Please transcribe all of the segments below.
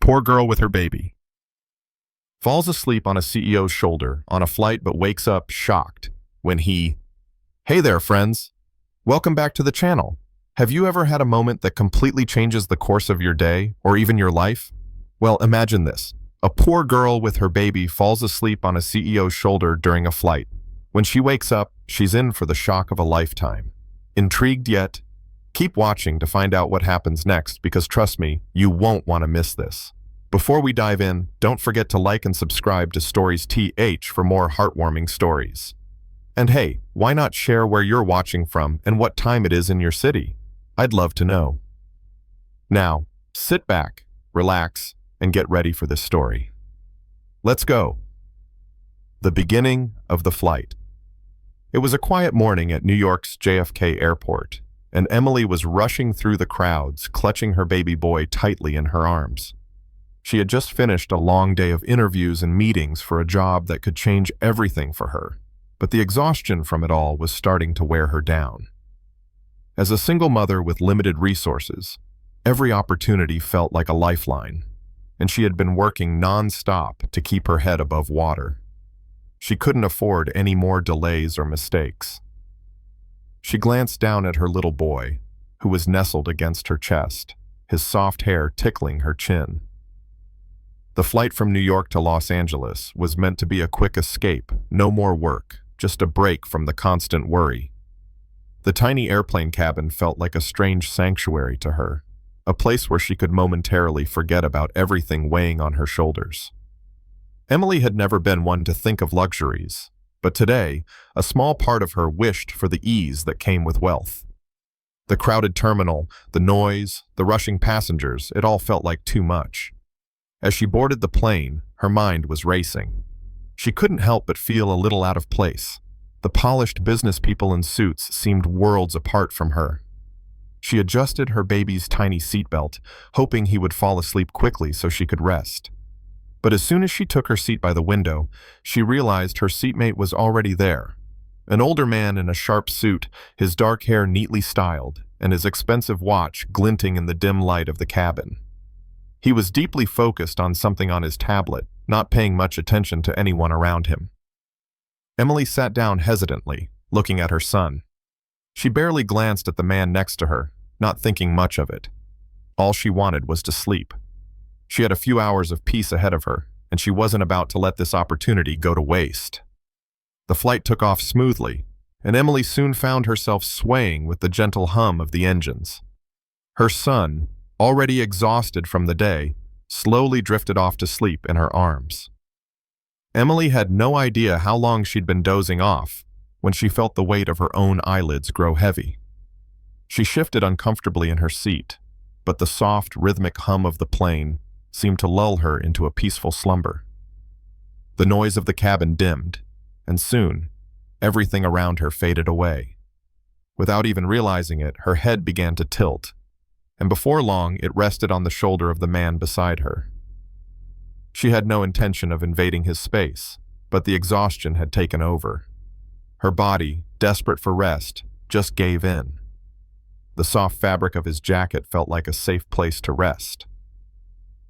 Poor girl with her baby. Falls asleep on a CEO's shoulder on a flight but wakes up shocked when he... Hey there, friends. Welcome back to the channel. Have you ever had a moment that completely changes the course of your day or even your life? Well, imagine this. A poor girl with her baby falls asleep on a CEO's shoulder during a flight. When she wakes up, she's in for the shock of a lifetime. Intrigued yet? Keep watching to find out what happens next because trust me, you won't want to miss this. Before we dive in, don't forget to like and subscribe to Stories TH for more heartwarming stories. And hey, why not share where you're watching from and what time it is in your city? I'd love to know. Now, sit back, relax, and get ready for this story. Let's go. The beginning of the flight. It was a quiet morning at New York's JFK Airport, and Emily was rushing through the crowds, clutching her baby boy tightly in her arms. She had just finished a long day of interviews and meetings for a job that could change everything for her, but the exhaustion from it all was starting to wear her down. As a single mother with limited resources, every opportunity felt like a lifeline, and she had been working non-stop to keep her head above water. She couldn't afford any more delays or mistakes. She glanced down at her little boy, who was nestled against her chest, his soft hair tickling her chin. The flight from New York to Los Angeles was meant to be a quick escape, no more work, just a break from the constant worry. The tiny airplane cabin felt like a strange sanctuary to her, a place where she could momentarily forget about everything weighing on her shoulders. Emily had never been one to think of luxuries, but today, a small part of her wished for the ease that came with wealth. The crowded terminal, the noise, the rushing passengers, it all felt like too much. As she boarded the plane, her mind was racing. She couldn't help but feel a little out of place. The polished business people in suits seemed worlds apart from her. She adjusted her baby's tiny seatbelt, hoping he would fall asleep quickly so she could rest. But as soon as she took her seat by the window, she realized her seatmate was already there. An older man in a sharp suit, his dark hair neatly styled, and his expensive watch glinting in the dim light of the cabin. He was deeply focused on something on his tablet, not paying much attention to anyone around him. Emily sat down hesitantly, looking at her son. She barely glanced at the man next to her, not thinking much of it. All she wanted was to sleep. She had a few hours of peace ahead of her, and she wasn't about to let this opportunity go to waste. The flight took off smoothly, and Emily soon found herself swaying with the gentle hum of the engines. Her son, already exhausted from the day, slowly drifted off to sleep in her arms. Emily had no idea how long she'd been dozing off when she felt the weight of her own eyelids grow heavy. She shifted uncomfortably in her seat, but the soft, rhythmic hum of the plane seemed to lull her into a peaceful slumber. The noise of the cabin dimmed, and soon, everything around her faded away. Without even realizing it, her head began to tilt, and before long it rested on the shoulder of the man beside her. She had no intention of invading his space, but the exhaustion had taken over. Her body, desperate for rest, just gave in. The soft fabric of his jacket felt like a safe place to rest.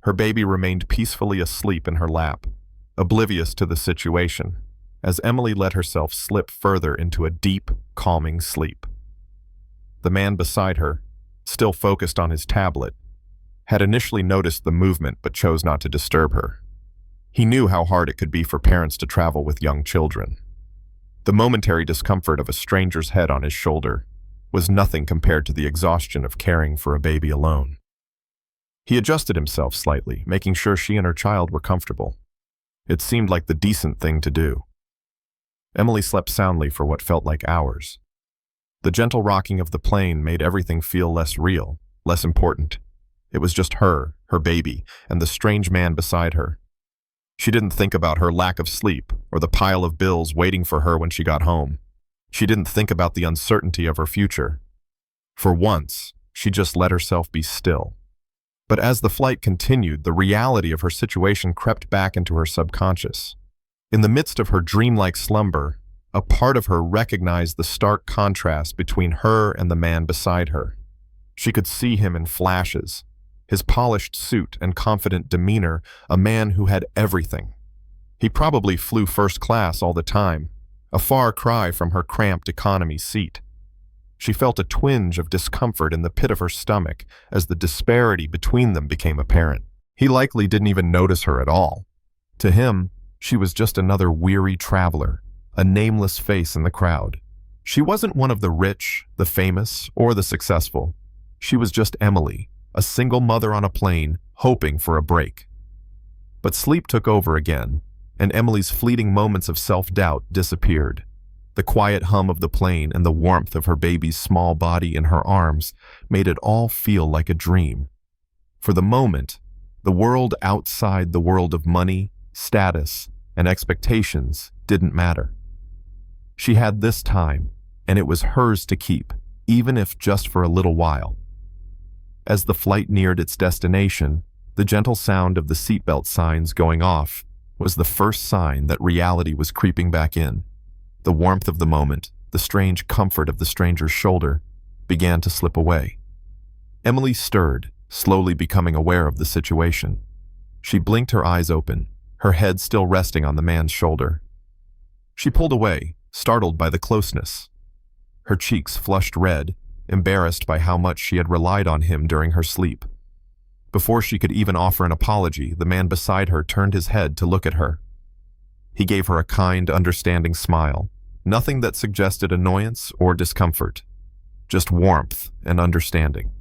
Her baby remained peacefully asleep in her lap, oblivious to the situation, as Emily let herself slip further into a deep, calming sleep. The man beside her, still focused on his tablet, had initially noticed the movement but chose not to disturb her. He knew how hard it could be for parents to travel with young children. The momentary discomfort of a stranger's head on his shoulder was nothing compared to the exhaustion of caring for a baby alone. He adjusted himself slightly, making sure she and her child were comfortable. It seemed like the decent thing to do. Emily slept soundly for what felt like hours. The gentle rocking of the plane made everything feel less real, less important. It was just her, her baby, and the strange man beside her. She didn't think about her lack of sleep or the pile of bills waiting for her when she got home. She didn't think about the uncertainty of her future. For once, she just let herself be still. But as the flight continued, the reality of her situation crept back into her subconscious. In the midst of her dreamlike slumber, a part of her recognized the stark contrast between her and the man beside her. She could see him in flashes, his polished suit and confident demeanor, a man who had everything. He probably flew first class all the time, a far cry from her cramped economy seat. She felt a twinge of discomfort in the pit of her stomach as the disparity between them became apparent. He likely didn't even notice her at all. To him, she was just another weary traveler, a nameless face in the crowd. She wasn't one of the rich, the famous, or the successful. She was just Emily, a single mother on a plane, hoping for a break. But sleep took over again, and Emily's fleeting moments of self-doubt disappeared. The quiet hum of the plane and the warmth of her baby's small body in her arms made it all feel like a dream. For the moment, the world outside the world of money, status, and expectations didn't matter. She had this time, and it was hers to keep, even if just for a little while. As the flight neared its destination, the gentle sound of the seatbelt signs going off was the first sign that reality was creeping back in. The warmth of the moment, the strange comfort of the stranger's shoulder, began to slip away. Emily stirred, slowly becoming aware of the situation. She blinked her eyes open, her head still resting on the man's shoulder. She pulled away, startled by the closeness. Her cheeks flushed red, embarrassed by how much she had relied on him during her sleep. Before she could even offer an apology, the man beside her turned his head to look at her. He gave her a kind, understanding smile, nothing that suggested annoyance or discomfort, just warmth and understanding.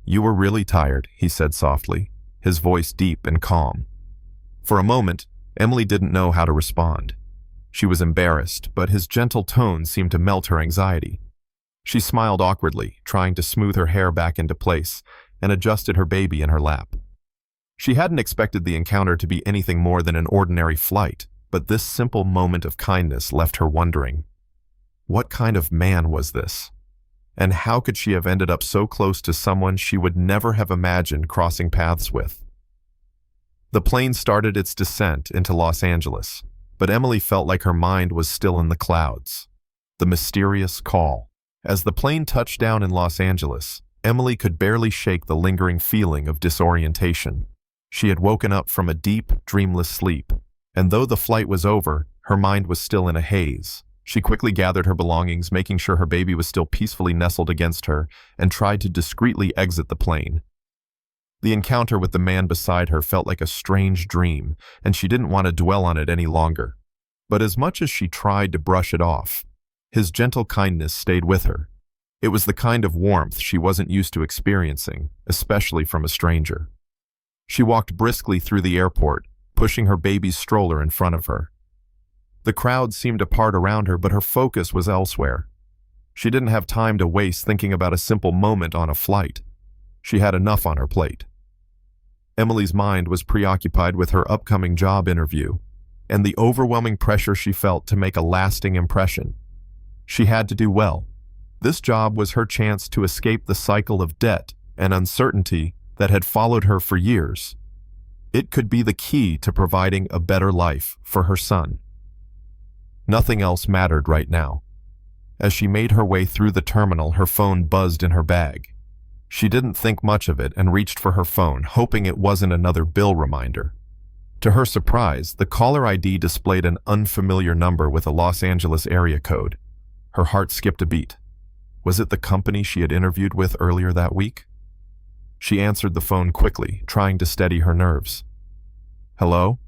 "You were really tired," he said softly, his voice deep and calm. For a moment, Emily didn't know how to respond. She was embarrassed, but his gentle tone seemed to melt her anxiety. She smiled awkwardly, trying to smooth her hair back into place, and adjusted her baby in her lap. She hadn't expected the encounter to be anything more than an ordinary flight, but this simple moment of kindness left her wondering, what kind of man was this? And how could she have ended up so close to someone she would never have imagined crossing paths with? The plane started its descent into Los Angeles, but Emily felt like her mind was still in the clouds. The mysterious call. As the plane touched down in Los Angeles, Emily could barely shake the lingering feeling of disorientation. She had woken up from a deep, dreamless sleep, and though the flight was over, her mind was still in a haze. She quickly gathered her belongings, making sure her baby was still peacefully nestled against her, and tried to discreetly exit the plane. The encounter with the man beside her felt like a strange dream, and she didn't want to dwell on it any longer. But as much as she tried to brush it off, his gentle kindness stayed with her. It was the kind of warmth she wasn't used to experiencing, especially from a stranger. She walked briskly through the airport, pushing her baby's stroller in front of her. The crowd seemed to part around her, but her focus was elsewhere. She didn't have time to waste thinking about a simple moment on a flight. She had enough on her plate. Emily's mind was preoccupied with her upcoming job interview and the overwhelming pressure she felt to make a lasting impression. She had to do well. This job was her chance to escape the cycle of debt and uncertainty that had followed her for years. It could be the key to providing a better life for her son. Nothing else mattered right now. As she made her way through the terminal, her phone buzzed in her bag. She didn't think much of it and reached for her phone, hoping it wasn't another bill reminder. To her surprise, the caller ID displayed an unfamiliar number with a Los Angeles area code. Her heart skipped a beat. Was it the company she had interviewed with earlier that week? She answered the phone quickly, trying to steady her nerves. "Hello?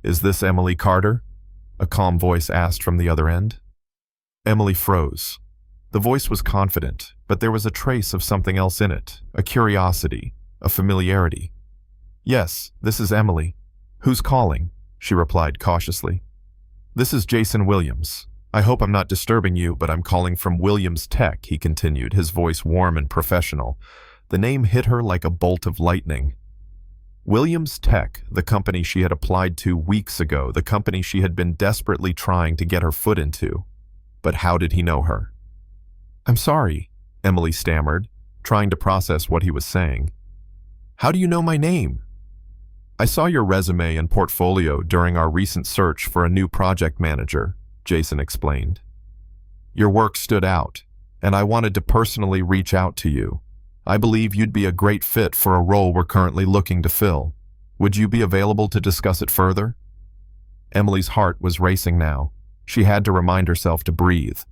Is this Emily Carter?" a calm voice asked from the other end. Emily froze. The voice was confident, but there was a trace of something else in it, a curiosity, a familiarity. "Yes, this is Emily. Who's calling?" she replied cautiously. "This is Jason Williams. I hope I'm not disturbing you, but I'm calling from Williams Tech," he continued, his voice warm and professional. The name hit her like a bolt of lightning. Williams Tech, the company she had applied to weeks ago, the company she had been desperately trying to get her foot into. But how did he know her? "I'm sorry," Emily stammered, trying to process what he was saying. "How do you know my name?" "I saw your resume and portfolio during our recent search for a new project manager," Jason explained. "Your work stood out, and I wanted to personally reach out to you. I believe you'd be a great fit for a role we're currently looking to fill. Would you be available to discuss it further?" Emily's heart was racing now. She had to remind herself to breathe.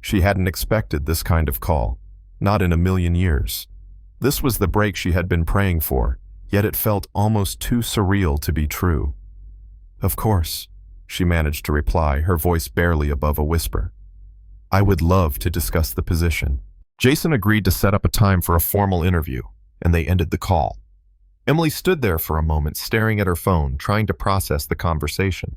She hadn't expected this kind of call, not in a million years. This was the break she had been praying for, yet it felt almost too surreal to be true. "Of course," she managed to reply, her voice barely above a whisper. "I would love to discuss the position." Jason agreed to set up a time for a formal interview, and they ended the call. Emily stood there for a moment, staring at her phone, trying to process the conversation.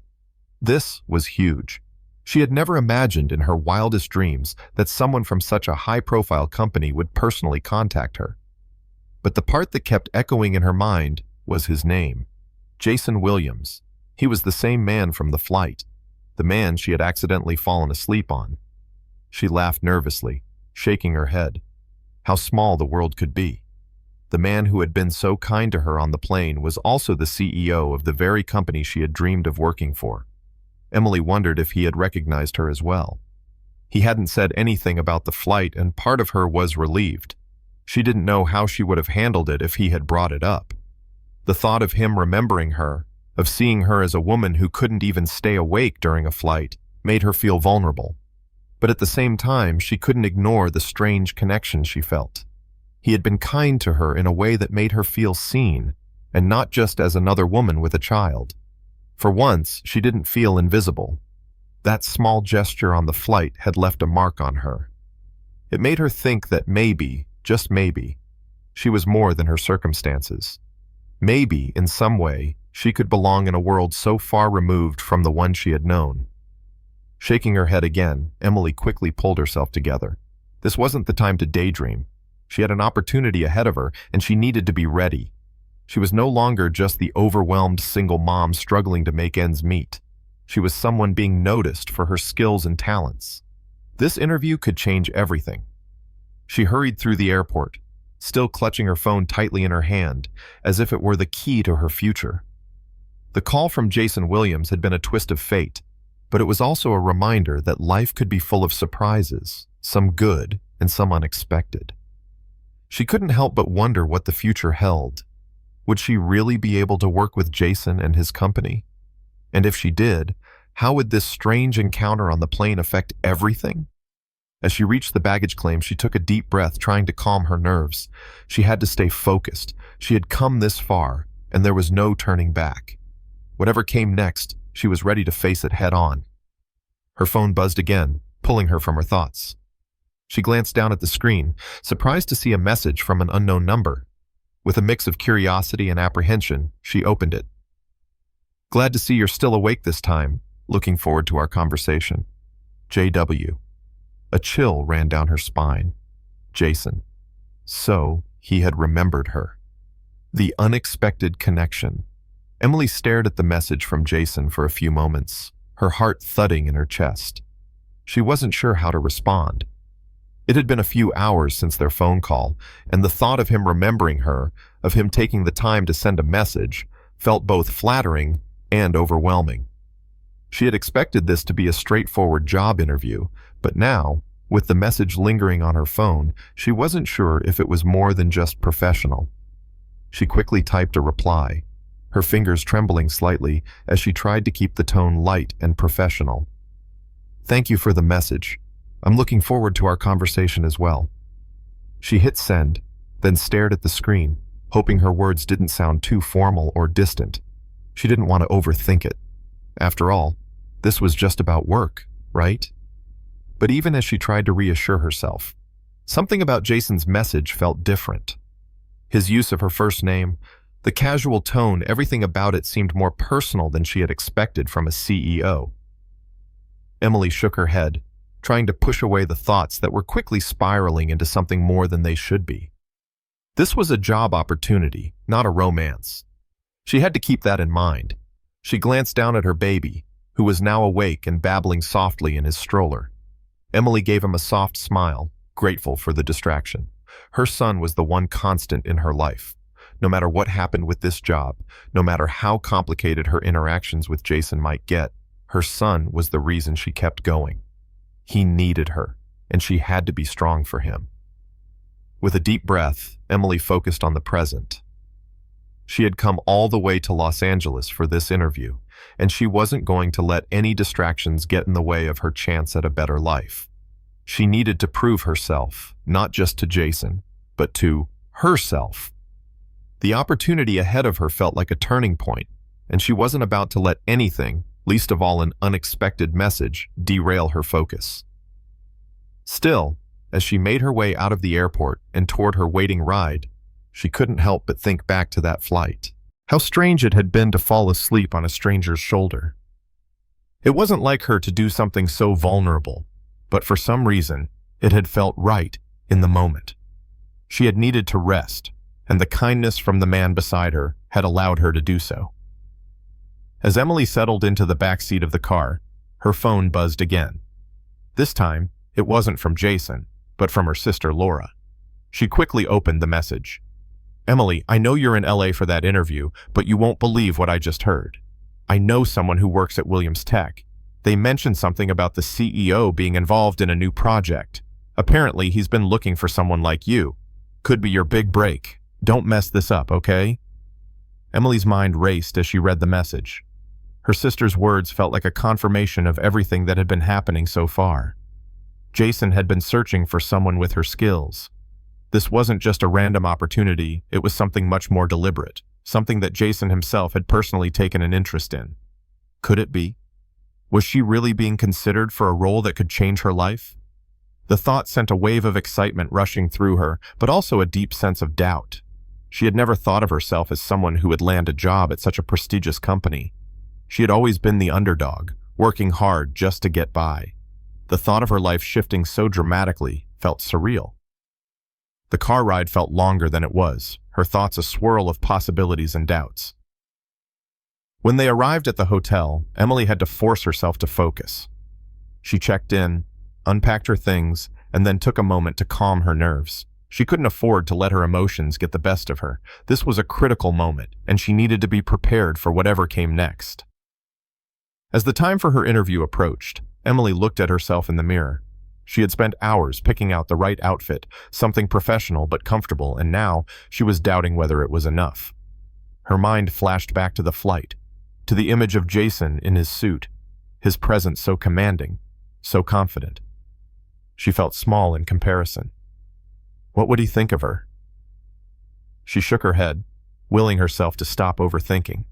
This was huge. She had never imagined in her wildest dreams that someone from such a high-profile company would personally contact her. But the part that kept echoing in her mind was his name, Jason Williams. He was the same man from the flight, the man she had accidentally fallen asleep on. She laughed nervously, shaking her head. How small the world could be. The man who had been so kind to her on the plane was also the CEO of the very company she had dreamed of working for. Emily wondered if he had recognized her as well. He hadn't said anything about the flight, and part of her was relieved. She didn't know how she would have handled it if he had brought it up. The thought of him remembering her, of seeing her as a woman who couldn't even stay awake during a flight, made her feel vulnerable. But at the same time, she couldn't ignore the strange connection she felt. He had been kind to her in a way that made her feel seen, and not just as another woman with a child. For once, she didn't feel invisible. That small gesture on the flight had left a mark on her. It made her think that maybe, just maybe, she was more than her circumstances. Maybe, in some way, she could belong in a world so far removed from the one she had known. Shaking her head again, Emily quickly pulled herself together. This wasn't the time to daydream. She had an opportunity ahead of her, and she needed to be ready. She was no longer just the overwhelmed single mom struggling to make ends meet. She was someone being noticed for her skills and talents. This interview could change everything. She hurried through the airport, still clutching her phone tightly in her hand, as if it were the key to her future. The call from Jason Williams had been a twist of fate, but it was also a reminder that life could be full of surprises, some good and some unexpected. She couldn't help but wonder what the future held. Would she really be able to work with Jason and his company? And if she did, how would this strange encounter on the plane affect everything? As she reached the baggage claim, she took a deep breath, trying to calm her nerves. She had to stay focused. She had come this far, and there was no turning back. Whatever came next, she was ready to face it head on. Her phone buzzed again, pulling her from her thoughts. She glanced down at the screen, surprised to see a message from an unknown number. With a mix of curiosity and apprehension, she opened it. "Glad to see you're still awake this time. Looking forward to our conversation. JW." A chill ran down her spine. Jason. So, he had remembered her. The unexpected connection. Emily stared at the message from Jason for a few moments, her heart thudding in her chest. She wasn't sure how to respond. It had been a few hours since their phone call, and the thought of him remembering her, of him taking the time to send a message, felt both flattering and overwhelming. She had expected this to be a straightforward job interview, but now, with the message lingering on her phone, she wasn't sure if it was more than just professional. She quickly typed a reply, her fingers trembling slightly as she tried to keep the tone light and professional. "Thank you for the message. I'm looking forward to our conversation as well." She hit send, then stared at the screen, hoping her words didn't sound too formal or distant. She didn't want to overthink it. After all, this was just about work, right? But even as she tried to reassure herself, something about Jason's message felt different. His use of her first name, the casual tone, everything about it seemed more personal than she had expected from a CEO. Emily shook her head, trying to push away the thoughts that were quickly spiraling into something more than they should be. This was a job opportunity, not a romance. She had to keep that in mind. She glanced down at her baby, who was now awake and babbling softly in his stroller. Emily gave him a soft smile, grateful for the distraction. Her son was the one constant in her life. No matter what happened with this job, no matter how complicated her interactions with Jason might get, her son was the reason she kept going. He needed her, and she had to be strong for him. With a deep breath, Emily focused on the present. She had come all the way to Los Angeles for this interview, and she wasn't going to let any distractions get in the way of her chance at a better life. She needed to prove herself, not just to Jason, but to herself. The opportunity ahead of her felt like a turning point, and she wasn't about to let anything, least of all an unexpected message, derail her focus. Still, as she made her way out of the airport and toward her waiting ride, she couldn't help but think back to that flight. How strange it had been to fall asleep on a stranger's shoulder. It wasn't like her to do something so vulnerable, but for some reason, it had felt right in the moment. She had needed to rest, and the kindness from the man beside her had allowed her to do so. As Emily settled into the back seat of the car, her phone buzzed again. This time, it wasn't from Jason, but from her sister Laura. She quickly opened the message. "Emily, I know you're in LA for that interview, but you won't believe what I just heard. I know someone who works at Williams Tech. They mentioned something about the CEO being involved in a new project. Apparently, he's been looking for someone like you. Could be your big break. Don't mess this up, okay?" Emily's mind raced as she read the message. Her sister's words felt like a confirmation of everything that had been happening so far. Jason had been searching for someone with her skills. This wasn't just a random opportunity, it was something much more deliberate, something that Jason himself had personally taken an interest in. Could it be? Was she really being considered for a role that could change her life? The thought sent a wave of excitement rushing through her, but also a deep sense of doubt. She had never thought of herself as someone who would land a job at such a prestigious company. She had always been the underdog, working hard just to get by. The thought of her life shifting so dramatically felt surreal. The car ride felt longer than it was, her thoughts a swirl of possibilities and doubts. When they arrived at the hotel, Emily had to force herself to focus. She checked in, unpacked her things, and then took a moment to calm her nerves. She couldn't afford to let her emotions get the best of her. This was a critical moment, and she needed to be prepared for whatever came next. As the time for her interview approached, Emily looked at herself in the mirror. She had spent hours picking out the right outfit, something professional but comfortable, and now she was doubting whether it was enough. Her mind flashed back to the flight, to the image of Jason in his suit, his presence so commanding, so confident. She felt small in comparison. What would he think of her? She shook her head, willing herself to stop overthinking.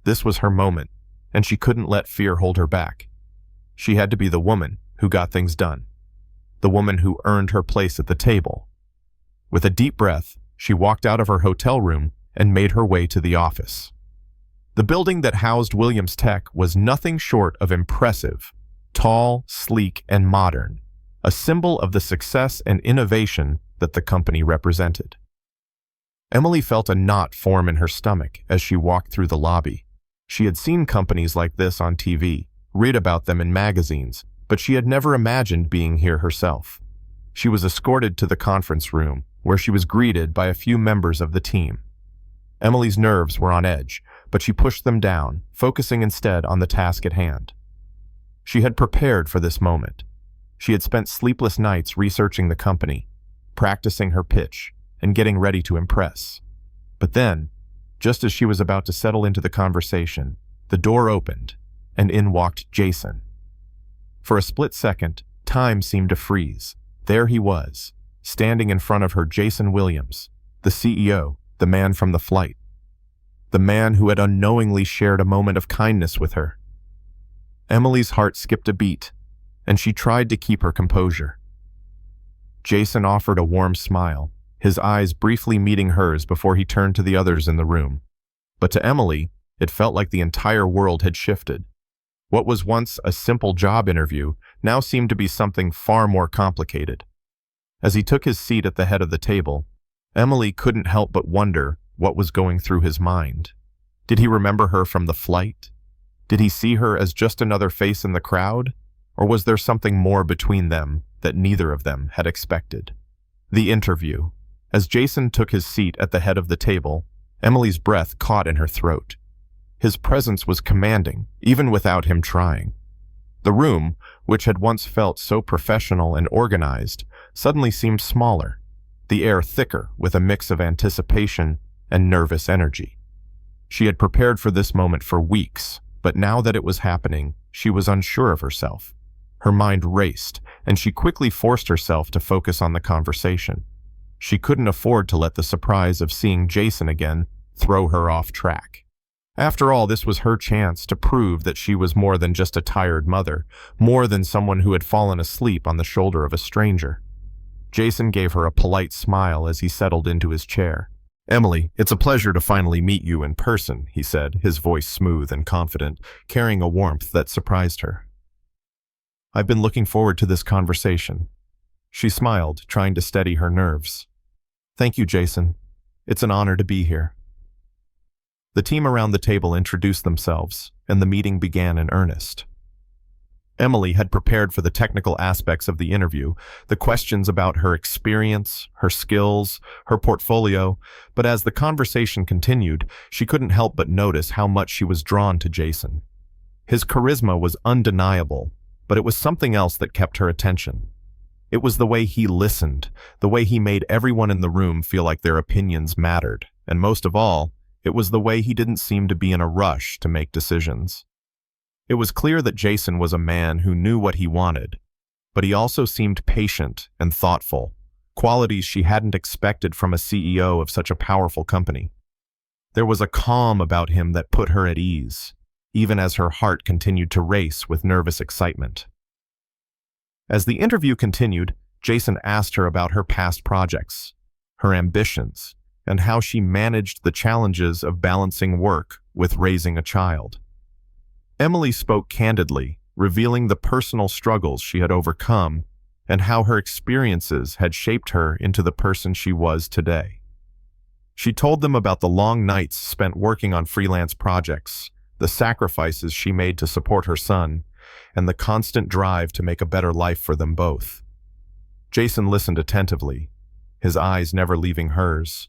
This was her moment, and she couldn't let fear hold her back. She had to be the woman who got things done, the woman who earned her place at the table. With a deep breath, she walked out of her hotel room and made her way to the office. The building that housed Williams Tech was nothing short of impressive, tall, sleek, and modern, a symbol of the success and innovation that the company represented. Emily felt a knot form in her stomach as she walked through the lobby. She had seen companies like this on TV, read about them in magazines, but she had never imagined being here herself. She was escorted to the conference room, where she was greeted by a few members of the team. Emily's nerves were on edge, but she pushed them down, focusing instead on the task at hand. She had prepared for this moment. She had spent sleepless nights researching the company, practicing her pitch, and getting ready to impress. But then, just as she was about to settle into the conversation, the door opened, and in walked Jason. For a split second, time seemed to freeze. There he was, standing in front of her, Jason Williams, the CEO, the man from the flight, the man who had unknowingly shared a moment of kindness with her. Emily's heart skipped a beat, and she tried to keep her composure. Jason offered a warm smile, his eyes briefly meeting hers before he turned to the others in the room. But to Emily, it felt like the entire world had shifted. What was once a simple job interview now seemed to be something far more complicated. As he took his seat at the head of the table, Emily couldn't help but wonder what was going through his mind. Did he remember her from the flight? Did he see her as just another face in the crowd? Or was there something more between them that neither of them had expected? The interview. As Jason took his seat at the head of the table, Emily's breath caught in her throat. His presence was commanding, even without him trying. The room, which had once felt so professional and organized, suddenly seemed smaller. the air thicker with a mix of anticipation and nervous energy. She had prepared for this moment for weeks, but now that it was happening, she was unsure of herself. Her mind raced, and she quickly forced herself to focus on the conversation. She couldn't afford to let the surprise of seeing Jason again throw her off track. After all, this was her chance to prove that she was more than just a tired mother, more than someone who had fallen asleep on the shoulder of a stranger. Jason gave her a polite smile as he settled into his chair. "Emily, it's a pleasure to finally meet you in person," he said, his voice smooth and confident, carrying a warmth that surprised her. "I've been looking forward to this conversation." She smiled, trying to steady her nerves. "Thank you, Jason. It's an honor to be here." The team around the table introduced themselves, and the meeting began in earnest. Emily had prepared for the technical aspects of the interview, the questions about her experience, her skills, her portfolio, but as the conversation continued, she couldn't help but notice how much she was drawn to Jason. His charisma was undeniable, but it was something else that kept her attention. It was the way he listened, the way he made everyone in the room feel like their opinions mattered, and most of all, it was the way he didn't seem to be in a rush to make decisions. It was clear that Jason was a man who knew what he wanted, but he also seemed patient and thoughtful, qualities she hadn't expected from a CEO of such a powerful company. There was a calm about him that put her at ease, even as her heart continued to race with nervous excitement. As the interview continued, Jason asked her about her past projects, her ambitions, and how she managed the challenges of balancing work with raising a child. Emily spoke candidly, revealing the personal struggles she had overcome and how her experiences had shaped her into the person she was today. She told them about the long nights spent working on freelance projects, the sacrifices she made to support her son, and the constant drive to make a better life for them both. Jason listened attentively, his eyes never leaving hers,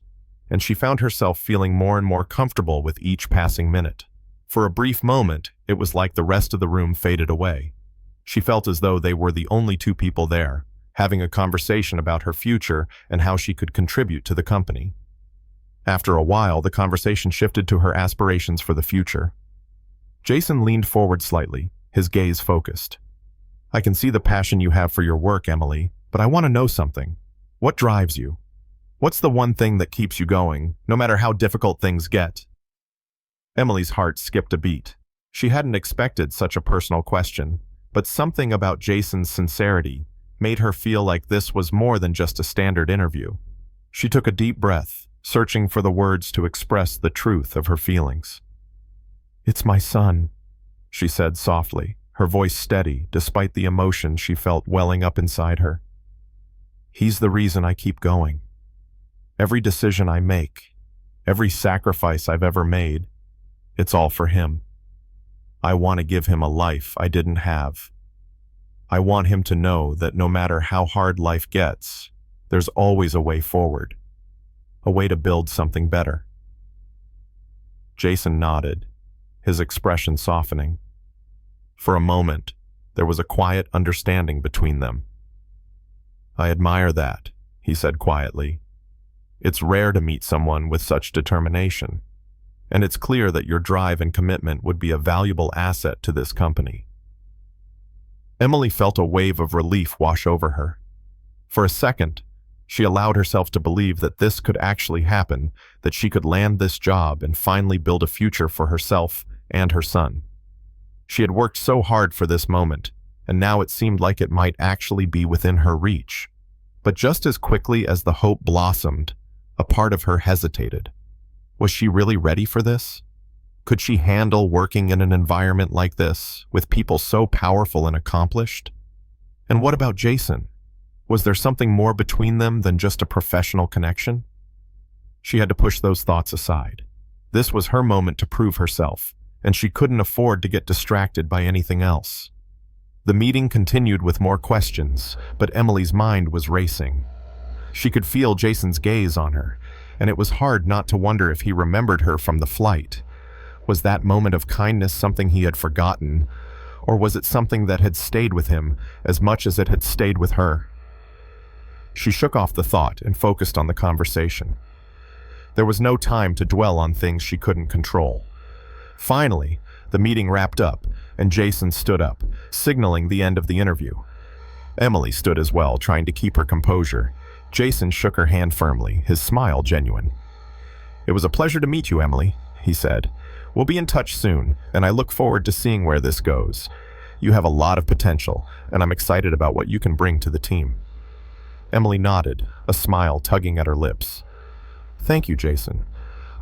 and she found herself feeling more and more comfortable with each passing minute. For a brief moment, it was like the rest of the room faded away. She felt as though they were the only two people there, having a conversation about her future and how she could contribute to the company. After a while, the conversation shifted to her aspirations for the future. Jason leaned forward slightly, his gaze focused. "I can see the passion you have for your work, Emily, but I want to know something. What drives you? What's the one thing that keeps you going, no matter how difficult things get?" Emily's heart skipped a beat. She hadn't expected such a personal question, but something about Jason's sincerity made her feel like this was more than just a standard interview. She took a deep breath, searching for the words to express the truth of her feelings. "It's my son," she said softly, her voice steady despite the emotion she felt welling up inside her. "He's the reason I keep going. Every decision I make, every sacrifice I've ever made, it's all for him. I want to give him a life I didn't have. I want him to know that no matter how hard life gets, there's always a way forward, a way to build something better." Jason nodded, his expression softening. For a moment, there was a quiet understanding between them. "I admire that," he said quietly. "It's rare to meet someone with such determination, and it's clear that your drive and commitment would be a valuable asset to this company." Emily felt a wave of relief wash over her. For a second, she allowed herself to believe that this could actually happen, that she could land this job and finally build a future for herself and her son. She had worked so hard for this moment, and now it seemed like it might actually be within her reach. But just as quickly as the hope blossomed, a part of her hesitated. Was she really ready for this? Could she handle working in an environment like this, with people so powerful and accomplished? And what about Jason? Was there something more between them than just a professional connection? She had to push those thoughts aside. This was her moment to prove herself, and she couldn't afford to get distracted by anything else. The meeting continued with more questions, but Emily's mind was racing. She could feel Jason's gaze on her, and it was hard not to wonder if he remembered her from the flight. Was that moment of kindness something he had forgotten, or was it something that had stayed with him as much as it had stayed with her? She shook off the thought and focused on the conversation. There was no time to dwell on things she couldn't control. Finally, the meeting wrapped up, and Jason stood up, signaling the end of the interview. Emily stood as well, trying to keep her composure. Jason shook her hand firmly, his smile genuine. "It was a pleasure to meet you, Emily," he said. "We'll be in touch soon, and I look forward to seeing where this goes. You have a lot of potential, and I'm excited about what you can bring to the team." Emily nodded, a smile tugging at her lips. "Thank you, Jason.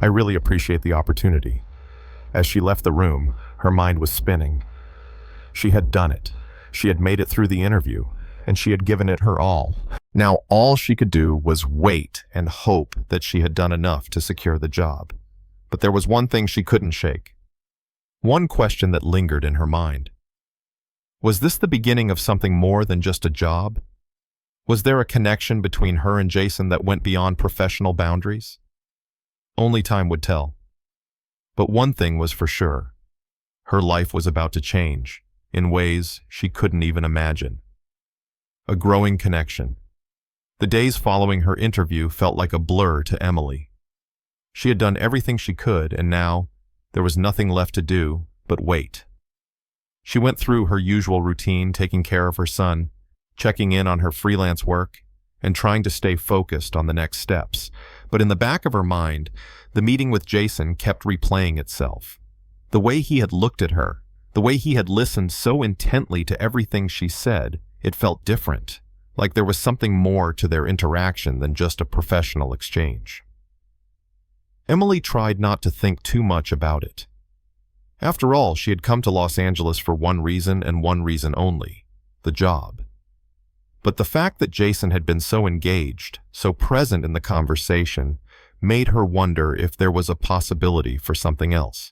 I really appreciate the opportunity." As she left the room, her mind was spinning. She had done it. She had made it through the interview, and she had given it her all. Now all she could do was wait and hope that she had done enough to secure the job. But there was one thing she couldn't shake. One question that lingered in her mind. Was this the beginning of something more than just a job? Was there a connection between her and Jason that went beyond professional boundaries? Only time would tell. But one thing was for sure. Her life was about to change, in ways she couldn't even imagine. A growing connection. The days following her interview felt like a blur to Emily. She had done everything she could, and now there was nothing left to do but wait. She went through her usual routine, taking care of her son, checking in on her freelance work, and trying to stay focused on the next steps. But in the back of her mind, the meeting with Jason kept replaying itself. The way he had looked at her, the way he had listened so intently to everything she said, it felt different, like there was something more to their interaction than just a professional exchange. Emily tried not to think too much about it. After all, she had come to Los Angeles for one reason and one reason only: the job. But the fact that Jason had been so engaged, so present in the conversation, made her wonder if there was a possibility for something else.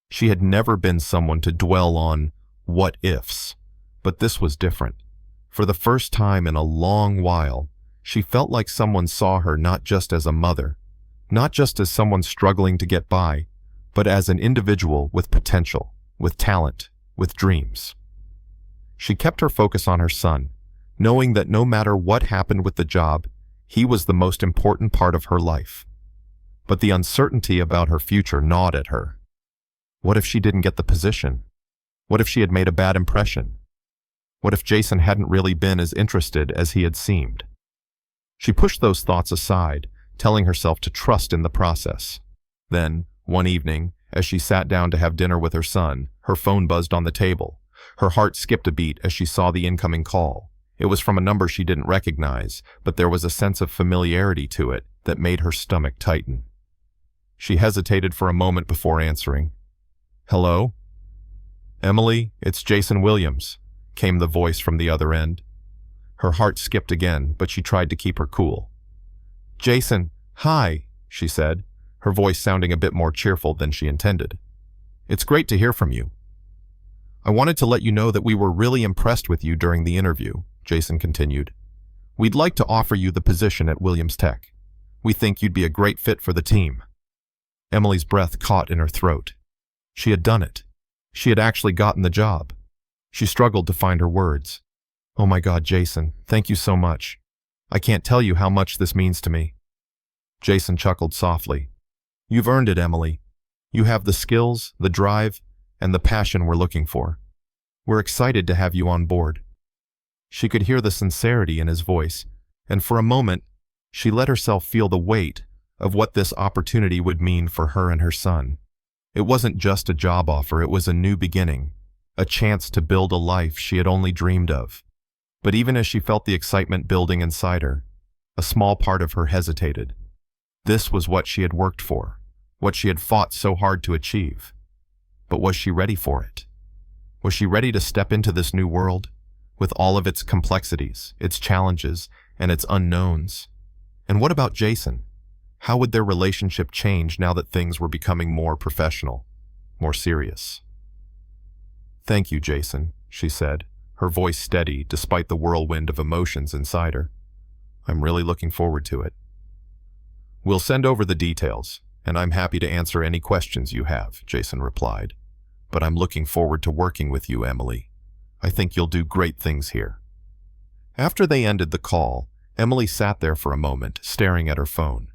She had never been someone to dwell on what-ifs, but this was different. For the first time in a long while, she felt like someone saw her not just as a mother, not just as someone struggling to get by, but as an individual with potential, with talent, with dreams. She kept her focus on her son, knowing that no matter what happened with the job, he was the most important part of her life. But the uncertainty about her future gnawed at her. What if she didn't get the position? What if she had made a bad impression? What if Jason hadn't really been as interested as he had seemed? She pushed those thoughts aside, telling herself to trust in the process. Then, one evening, as she sat down to have dinner with her son, her phone buzzed on the table. Her heart skipped a beat as she saw the incoming call. It was from a number she didn't recognize, but there was a sense of familiarity to it that made her stomach tighten. She hesitated for a moment before answering. "Hello?" "Emily, it's Jason Williams," came the voice from the other end. Her heart skipped again, but she tried to keep her cool. "Jason, hi," she said, her voice sounding a bit more cheerful than she intended. "It's great to hear from you. I wanted to let you know that we were really impressed with you during the interview," Jason continued. "We'd like to offer you the position at Williams Tech. We think you'd be a great fit for the team." Emily's breath caught in her throat. She had done it. She had actually gotten the job. She struggled to find her words. "Oh my God, Jason, thank you so much. I can't tell you how much this means to me." Jason chuckled softly. "You've earned it, Emily. You have the skills, the drive, and the passion we're looking for. We're excited to have you on board." She could hear the sincerity in his voice, and for a moment, she let herself feel the weight of what this opportunity would mean for her and her son. It wasn't just a job offer, it was a new beginning, a chance to build a life she had only dreamed of. But even as she felt the excitement building inside her, a small part of her hesitated. This was what she had worked for, what she had fought so hard to achieve. But was she ready for it? Was she ready to step into this new world, with all of its complexities, its challenges, and its unknowns? And what about Jason? How would their relationship change now that things were becoming more professional, more serious? "Thank you, Jason," she said, her voice steady despite the whirlwind of emotions inside her. "I'm really looking forward to it." "We'll send over the details, and I'm happy to answer any questions you have," Jason replied. "But I'm looking forward to working with you, Emily. I think you'll do great things here." After they ended the call, Emily sat there for a moment, staring at her phone.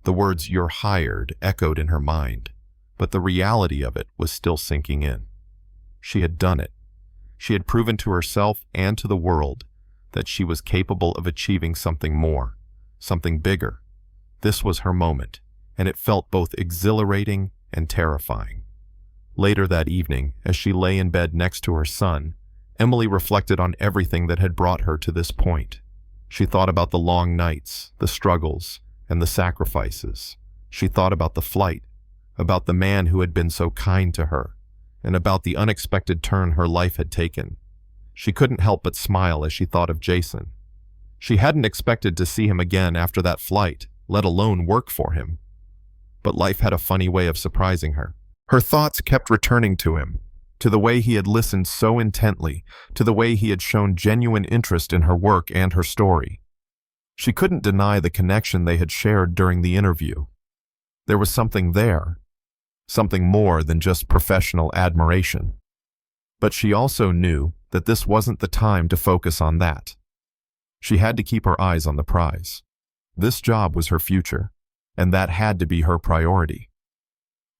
The words "you're hired" echoed in her mind, but the reality of it was still sinking in. She had done it. She had proven to herself and to the world that she was capable of achieving something more, something bigger. This was her moment, and it felt both exhilarating and terrifying. Later that evening, as she lay in bed next to her son, Emily reflected on everything that had brought her to this point. She thought about the long nights, the struggles, and the sacrifices. She thought about the flight, about the man who had been so kind to her, and about the unexpected turn her life had taken. She couldn't help but smile as she thought of Jason. She hadn't expected to see him again after that flight, let alone work for him. But life had a funny way of surprising her. Her thoughts kept returning to him, to the way he had listened so intently, to the way he had shown genuine interest in her work and her story. She couldn't deny the connection they had shared during the interview. There was something there, something more than just professional admiration. But she also knew that this wasn't the time to focus on that. She had to keep her eyes on the prize. This job was her future, and that had to be her priority.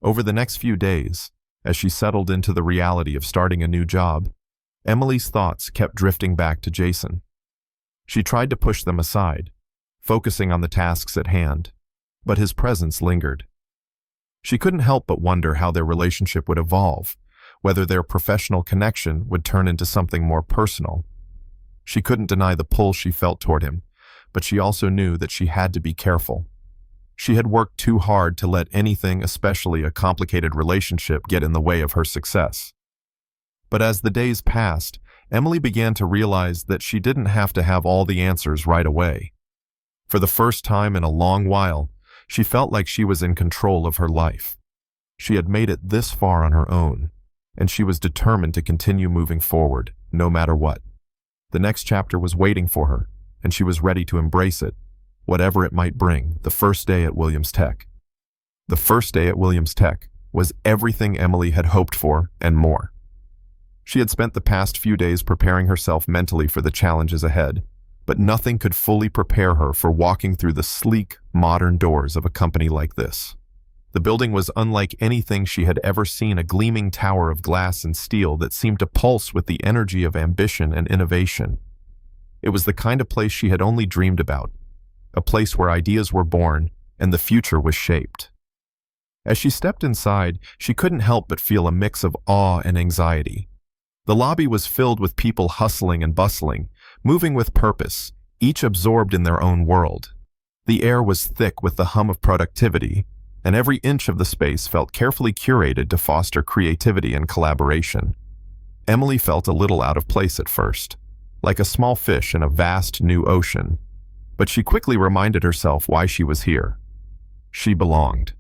Over the next few days, as she settled into the reality of starting a new job, Emily's thoughts kept drifting back to Jason. She tried to push them aside, focusing on the tasks at hand, but his presence lingered. She couldn't help but wonder how their relationship would evolve, whether their professional connection would turn into something more personal. She couldn't deny the pull she felt toward him, but she also knew that she had to be careful. She had worked too hard to let anything, especially a complicated relationship, get in the way of her success. But as the days passed, Emily began to realize that she didn't have to have all the answers right away. For the first time in a long while, she felt like she was in control of her life. She had made it this far on her own, and she was determined to continue moving forward, no matter what. The next chapter was waiting for her, and she was ready to embrace it, whatever it might bring. The first day at Williams Tech. The first day at Williams Tech was everything Emily had hoped for and more. She had spent the past few days preparing herself mentally for the challenges ahead, but nothing could fully prepare her for walking through the sleek, modern doors of a company like this. The building was unlike anything she had ever seen, a gleaming tower of glass and steel that seemed to pulse with the energy of ambition and innovation. It was the kind of place she had only dreamed about, a place where ideas were born and the future was shaped. As she stepped inside, she couldn't help but feel a mix of awe and anxiety. The lobby was filled with people hustling and bustling, moving with purpose, each absorbed in their own world. The air was thick with the hum of productivity, and every inch of the space felt carefully curated to foster creativity and collaboration. Emily felt a little out of place at first, like a small fish in a vast new ocean, but she quickly reminded herself why she was here. She belonged.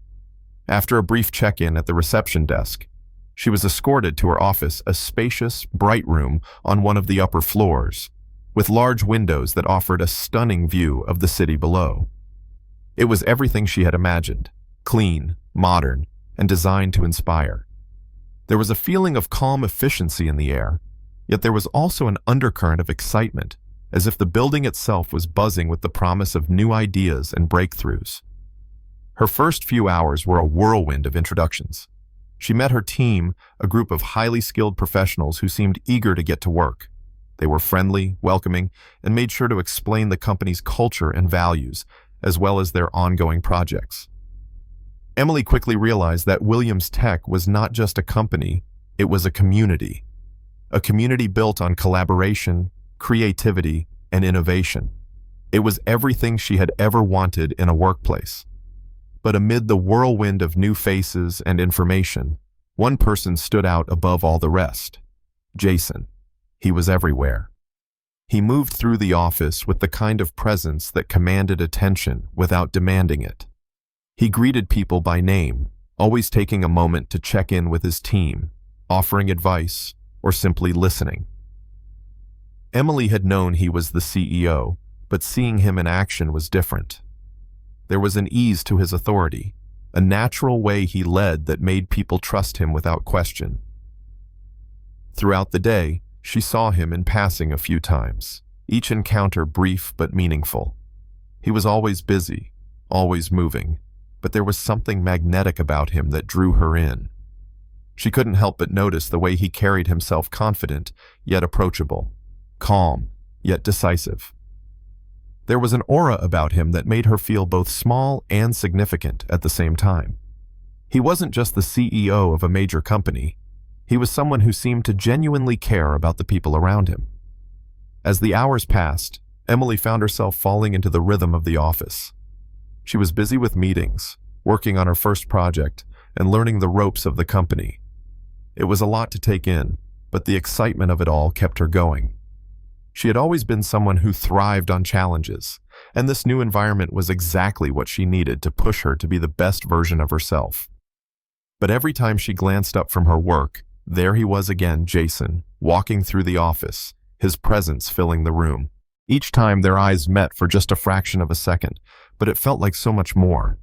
After a brief check-in at the reception desk, she was escorted to her office, a spacious, bright room on one of the upper floors, with large windows that offered a stunning view of the city below. It was everything she had imagined, clean, modern, and designed to inspire. There was a feeling of calm efficiency in the air, yet there was also an undercurrent of excitement, as if the building itself was buzzing with the promise of new ideas and breakthroughs. Her first few hours were a whirlwind of introductions. She met her team, a group of highly skilled professionals who seemed eager to get to work. They were friendly, welcoming, and made sure to explain the company's culture and values, as well as their ongoing projects. Emily quickly realized that Williams Tech was not just a company, it was a community built on collaboration, creativity, and innovation. It was everything she had ever wanted in a workplace. But amid the whirlwind of new faces and information, one person stood out above all the rest: Jason. He was everywhere. He moved through the office with the kind of presence that commanded attention without demanding it. He greeted people by name, always taking a moment to check in with his team, offering advice, or simply listening. Emily had known he was the CEO, but seeing him in action was different. There was an ease to his authority, a natural way he led that made people trust him without question. Throughout the day, she saw him in passing a few times, each encounter brief but meaningful. He was always busy, always moving, but there was something magnetic about him that drew her in. She couldn't help but notice the way he carried himself, confident, yet approachable, calm, yet decisive. There was an aura about him that made her feel both small and significant at the same time. He wasn't just the CEO of a major company. He was someone who seemed to genuinely care about the people around him. As the hours passed, Emily found herself falling into the rhythm of the office. She was busy with meetings, working on her first project, and learning the ropes of the company. It was a lot to take in, but the excitement of it all kept her going. She had always been someone who thrived on challenges, and this new environment was exactly what she needed to push her to be the best version of herself. But every time she glanced up from her work, there he was again, Jason, walking through the office, his presence filling the room. Each time their eyes met for just a fraction of a second, but it felt like so much more.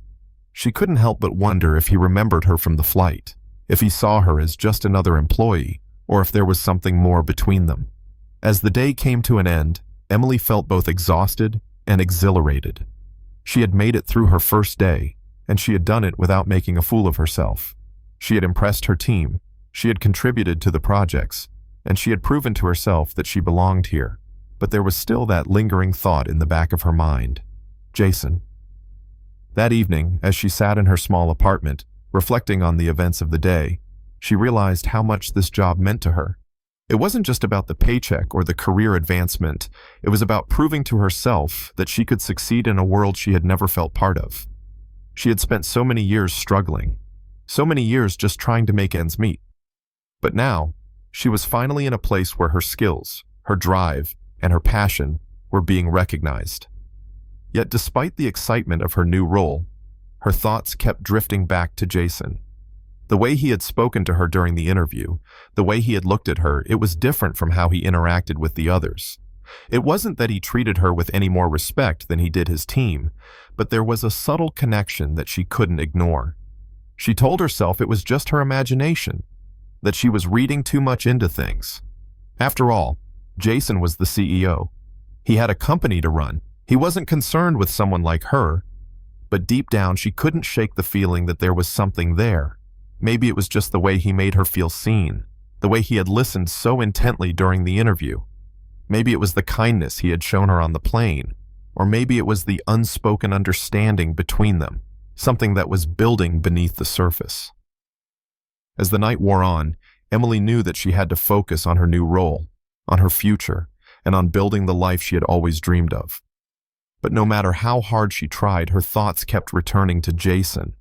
She couldn't help but wonder if he remembered her from the flight, if he saw her as just another employee, or if there was something more between them. As the day came to an end, Emily felt both exhausted and exhilarated. She had made it through her first day, and she had done it without making a fool of herself. She had impressed her team, she had contributed to the projects, and she had proven to herself that she belonged here. But there was still that lingering thought in the back of her mind. Jason. That evening, as she sat in her small apartment, reflecting on the events of the day, she realized how much this job meant to her. It wasn't just about the paycheck or the career advancement. It was about proving to herself that she could succeed in a world she had never felt part of. She had spent so many years struggling, so many years just trying to make ends meet. But now, she was finally in a place where her skills, her drive, and her passion were being recognized. Yet despite the excitement of her new role, her thoughts kept drifting back to Jason. The way he had spoken to her during the interview, the way he had looked at her, it was different from how he interacted with the others. It wasn't that he treated her with any more respect than he did his team, but there was a subtle connection that she couldn't ignore. She told herself it was just her imagination, that she was reading too much into things. After all, Jason was the CEO. He had a company to run. He wasn't concerned with someone like her. But deep down, she couldn't shake the feeling that there was something there. Maybe it was just the way he made her feel seen, the way he had listened so intently during the interview. Maybe it was the kindness he had shown her on the plane, or maybe it was the unspoken understanding between them, something that was building beneath the surface. As the night wore on, Emily knew that she had to focus on her new role, on her future, and on building the life she had always dreamed of. But no matter how hard she tried, her thoughts kept returning to Jason.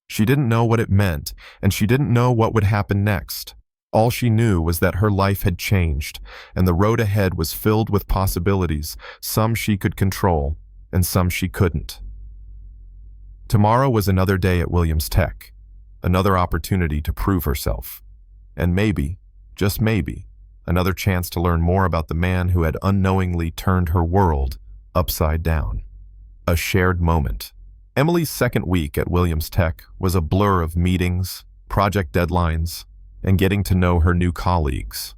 She didn't know what it meant, and she didn't know what would happen next. All she knew was that her life had changed, and the road ahead was filled with possibilities, some she could control, and some she couldn't. Tomorrow was another day at Williams Tech, another opportunity to prove herself, and maybe, just maybe, another chance to learn more about the man who had unknowingly turned her world upside down. A shared moment. Emily's second week at Williams Tech was a blur of meetings, project deadlines, and getting to know her new colleagues.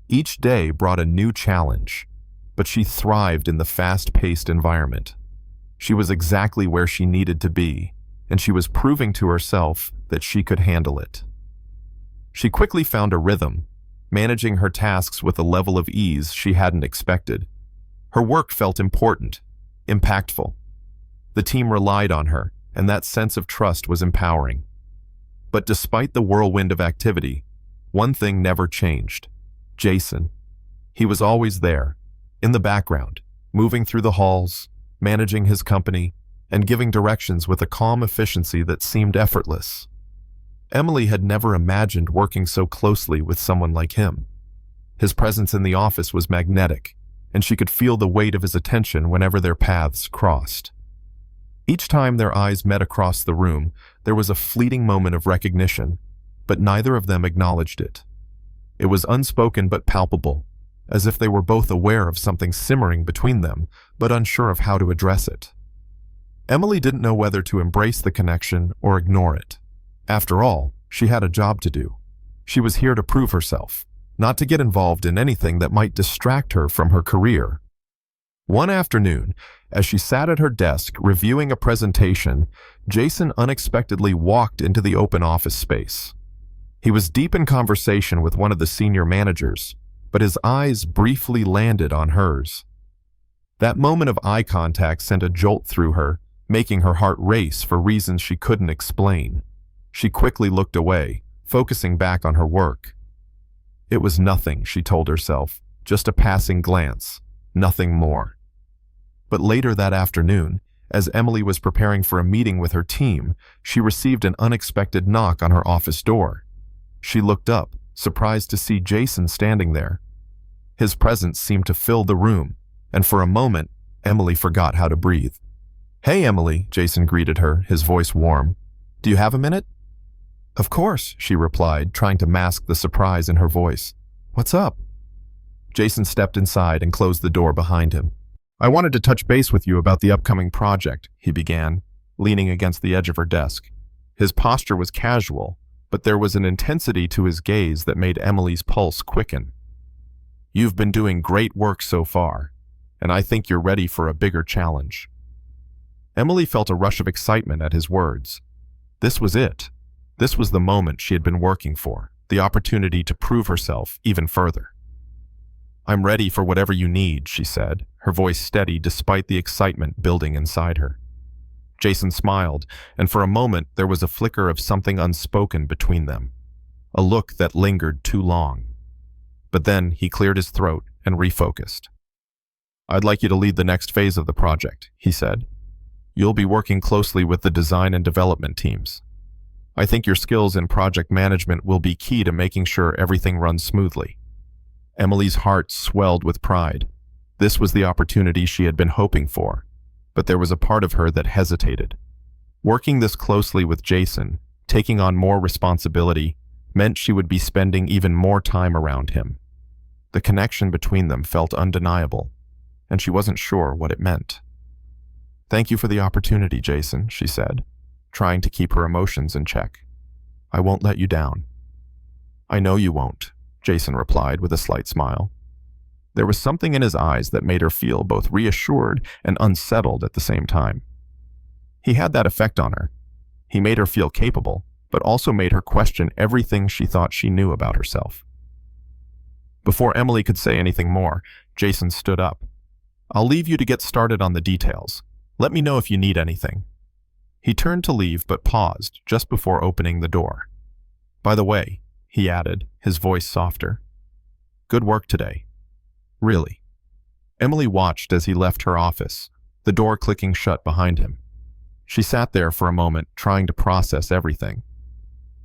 Each day brought a new challenge, but she thrived in the fast-paced environment. She was exactly where she needed to be, and she was proving to herself that she could handle it. She quickly found a rhythm, managing her tasks with a level of ease she hadn't expected. Her work felt important, impactful. The team relied on her, and that sense of trust was empowering. But despite the whirlwind of activity, one thing never changed. Jason. He was always there, in the background, moving through the halls, managing his company, and giving directions with a calm efficiency that seemed effortless. Emily had never imagined working so closely with someone like him. His presence in the office was magnetic, and she could feel the weight of his attention whenever their paths crossed. Each time their eyes met across the room, there was a fleeting moment of recognition, but neither of them acknowledged it. It was unspoken but palpable, as if they were both aware of something simmering between them, but unsure of how to address it. Emily didn't know whether to embrace the connection or ignore it. After all, she had a job to do. She was here to prove herself, not to get involved in anything that might distract her from her career. One afternoon, as she sat at her desk reviewing a presentation, Jason unexpectedly walked into the open office space. He was deep in conversation with one of the senior managers, but his eyes briefly landed on hers. That moment of eye contact sent a jolt through her, making her heart race for reasons she couldn't explain. She quickly looked away, focusing back on her work. It was nothing, she told herself, just a passing glance, nothing more. But later that afternoon, as Emily was preparing for a meeting with her team, she received an unexpected knock on her office door. She looked up, surprised to see Jason standing there. His presence seemed to fill the room, and for a moment, Emily forgot how to breathe. "Hey, Emily," Jason greeted her, his voice warm. "Do you have a minute?" "Of course," she replied, trying to mask the surprise in her voice. "What's up?" Jason stepped inside and closed the door behind him. "I wanted to touch base with you about the upcoming project," he began, leaning against the edge of her desk. His posture was casual, but there was an intensity to his gaze that made Emily's pulse quicken. "You've been doing great work so far, and I think you're ready for a bigger challenge." Emily felt a rush of excitement at his words. This was it. This was the moment she had been working for, the opportunity to prove herself even further. "I'm ready for whatever you need," she said, her voice steady despite the excitement building inside her. Jason smiled, and for a moment there was a flicker of something unspoken between them, a look that lingered too long. But then he cleared his throat and refocused. "I'd like you to lead the next phase of the project," he said. "You'll be working closely with the design and development teams. I think your skills in project management will be key to making sure everything runs smoothly." Emily's heart swelled with pride. This was the opportunity she had been hoping for, but there was a part of her that hesitated. Working this closely with Jason, taking on more responsibility, meant she would be spending even more time around him. The connection between them felt undeniable, and she wasn't sure what it meant. "Thank you for the opportunity, Jason," she said, trying to keep her emotions in check. "I won't let you down." "I know you won't," Jason replied with a slight smile. There was something in his eyes that made her feel both reassured and unsettled at the same time. He had that effect on her. He made her feel capable, but also made her question everything she thought she knew about herself. Before Emily could say anything more, Jason stood up. "I'll leave you to get started on the details. Let me know if you need anything." He turned to leave but paused just before opening the door. "By the way," he added, his voice softer, "good work today. Really." Emily watched as he left her office, the door clicking shut behind him. She sat there for a moment, trying to process everything.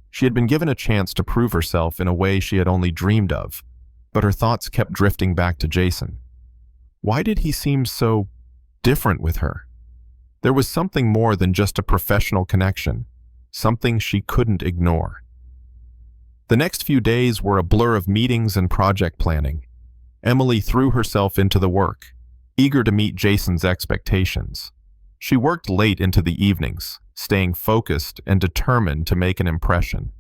She had been given a chance to prove herself in a way she had only dreamed of, but her thoughts kept drifting back to Jason. Why did he seem so different with her? There was something more than just a professional connection, something she couldn't ignore. The next few days were a blur of meetings and project planning. Emily threw herself into the work, eager to meet Jason's expectations. She worked late into the evenings, staying focused and determined to make an impression.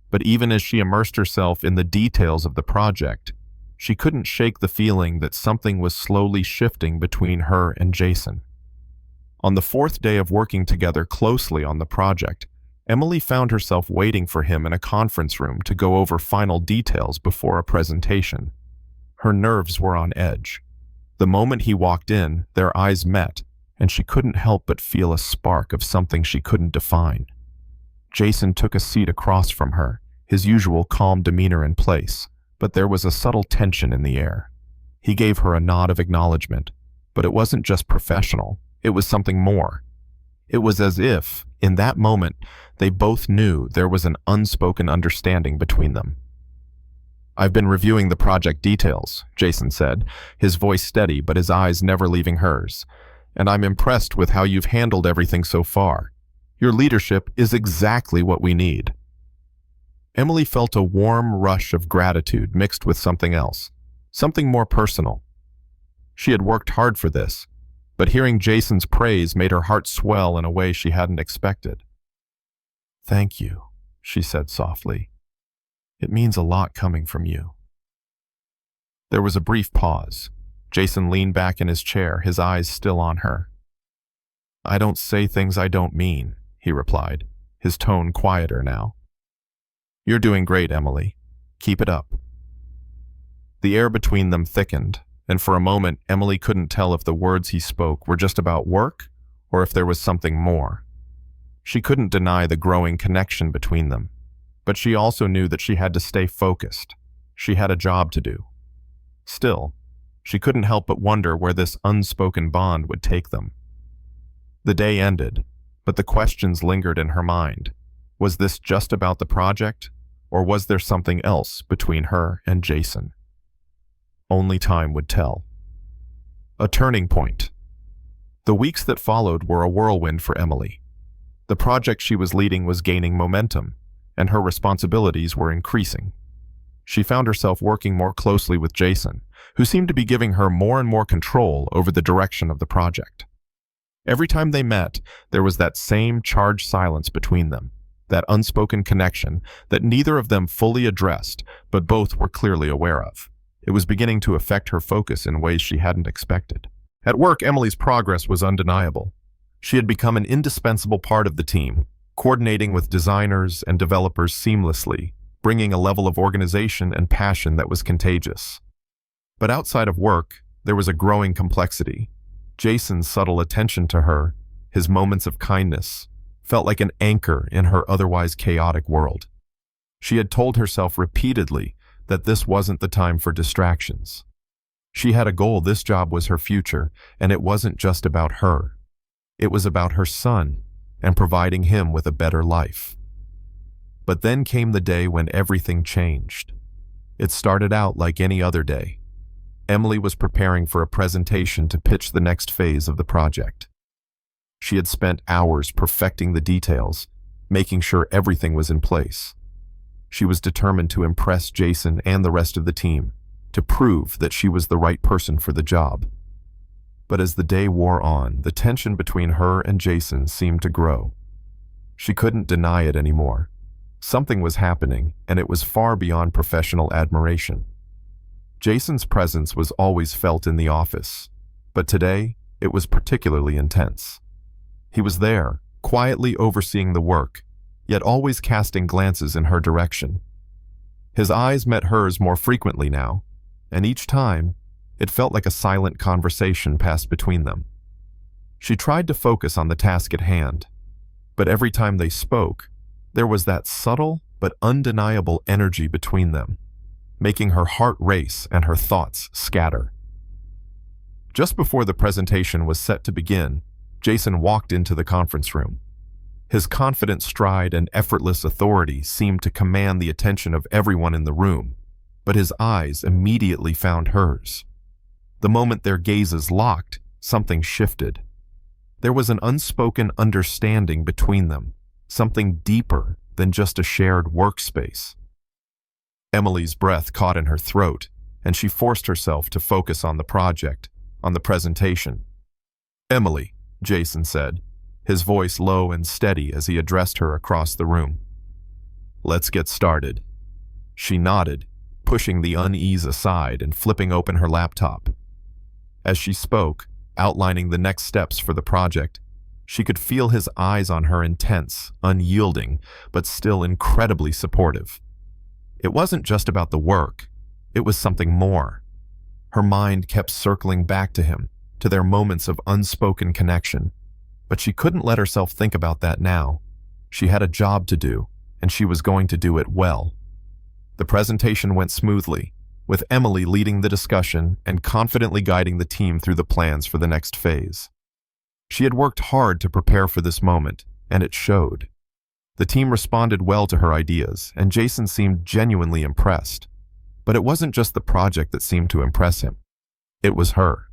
But even as she immersed herself in the details of the project, she couldn't shake the feeling that something was slowly shifting between her and Jason. On the fourth day of working together closely on the project, Emily found herself waiting for him in a conference room to go over final details before a presentation. Her nerves were on edge. The moment he walked in, their eyes met, and she couldn't help but feel a spark of something she couldn't define. Jason took a seat across from her, his usual calm demeanor in place, but there was a subtle tension in the air. He gave her a nod of acknowledgement, but it wasn't just professional, it was something more. It was as if, in that moment, they both knew there was an unspoken understanding between them. "I've been reviewing the project details," Jason said, his voice steady but his eyes never leaving hers. "And I'm impressed with how you've handled everything so far. Your leadership is exactly what we need." Emily felt a warm rush of gratitude mixed with something else, something more personal. She had worked hard for this, but hearing Jason's praise made her heart swell in a way she hadn't expected. "Thank you," she said softly. "It means a lot coming from you." There was a brief pause. Jason leaned back in his chair, his eyes still on her. "I don't say things I don't mean," he replied, his tone quieter now. "You're doing great, Emily. Keep it up." The air between them thickened, and for a moment Emily couldn't tell if the words he spoke were just about work or if there was something more. She couldn't deny the growing connection between them, but she also knew that she had to stay focused. She had a job to do. Still, she couldn't help but wonder where this unspoken bond would take them. The day ended, but the questions lingered in her mind. Was this just about the project, or was there something else between her and Jason? Only time would tell. A turning point. The weeks that followed were a whirlwind for Emily. The project she was leading was gaining momentum, and her responsibilities were increasing. She found herself working more closely with Jason, who seemed to be giving her more and more control over the direction of the project. Every time they met, there was that same charged silence between them, that unspoken connection that neither of them fully addressed, but both were clearly aware of. It was beginning to affect her focus in ways she hadn't expected. At work, Emily's progress was undeniable. She had become an indispensable part of the team, coordinating with designers and developers seamlessly, bringing a level of organization and passion that was contagious. But outside of work, there was a growing complexity. Jason's subtle attention to her, his moments of kindness, felt like an anchor in her otherwise chaotic world. She had told herself repeatedly that this wasn't the time for distractions. She had a goal. This job was her future, and it wasn't just about her. It was about her son and providing him with a better life. But then came the day when everything changed. It started out like any other day. Emily was preparing for a presentation to pitch the next phase of the project. She had spent hours perfecting the details, making sure everything was in place. She was determined to impress Jason and the rest of the team, to prove that she was the right person for the job. But as the day wore on, the tension between her and Jason seemed to grow. She couldn't deny it anymore. Something was happening, and it was far beyond professional admiration. Jason's presence was always felt in the office, but today it was particularly intense. He was there, quietly overseeing the work, yet always casting glances in her direction. His eyes met hers more frequently now, and each time, it felt like a silent conversation passed between them. She tried to focus on the task at hand, but every time they spoke, there was that subtle but undeniable energy between them, making her heart race and her thoughts scatter. Just before the presentation was set to begin, Jason walked into the conference room. His confident stride and effortless authority seemed to command the attention of everyone in the room, but his eyes immediately found hers. The moment their gazes locked, something shifted. There was an unspoken understanding between them, something deeper than just a shared workspace. Emily's breath caught in her throat, and she forced herself to focus on the project, on the presentation. "Emily," Jason said, his voice low and steady as he addressed her across the room. "Let's get started." She nodded, pushing the unease aside and flipping open her laptop. As she spoke, outlining the next steps for the project, she could feel his eyes on her, intense, unyielding, but still incredibly supportive. It wasn't just about the work, it was something more. Her mind kept circling back to him, to their moments of unspoken connection. But she couldn't let herself think about that now. She had a job to do, and she was going to do it well. The presentation went smoothly, with Emily leading the discussion and confidently guiding the team through the plans for the next phase. She had worked hard to prepare for this moment, and it showed. The team responded well to her ideas, and Jason seemed genuinely impressed. But it wasn't just the project that seemed to impress him. It was her.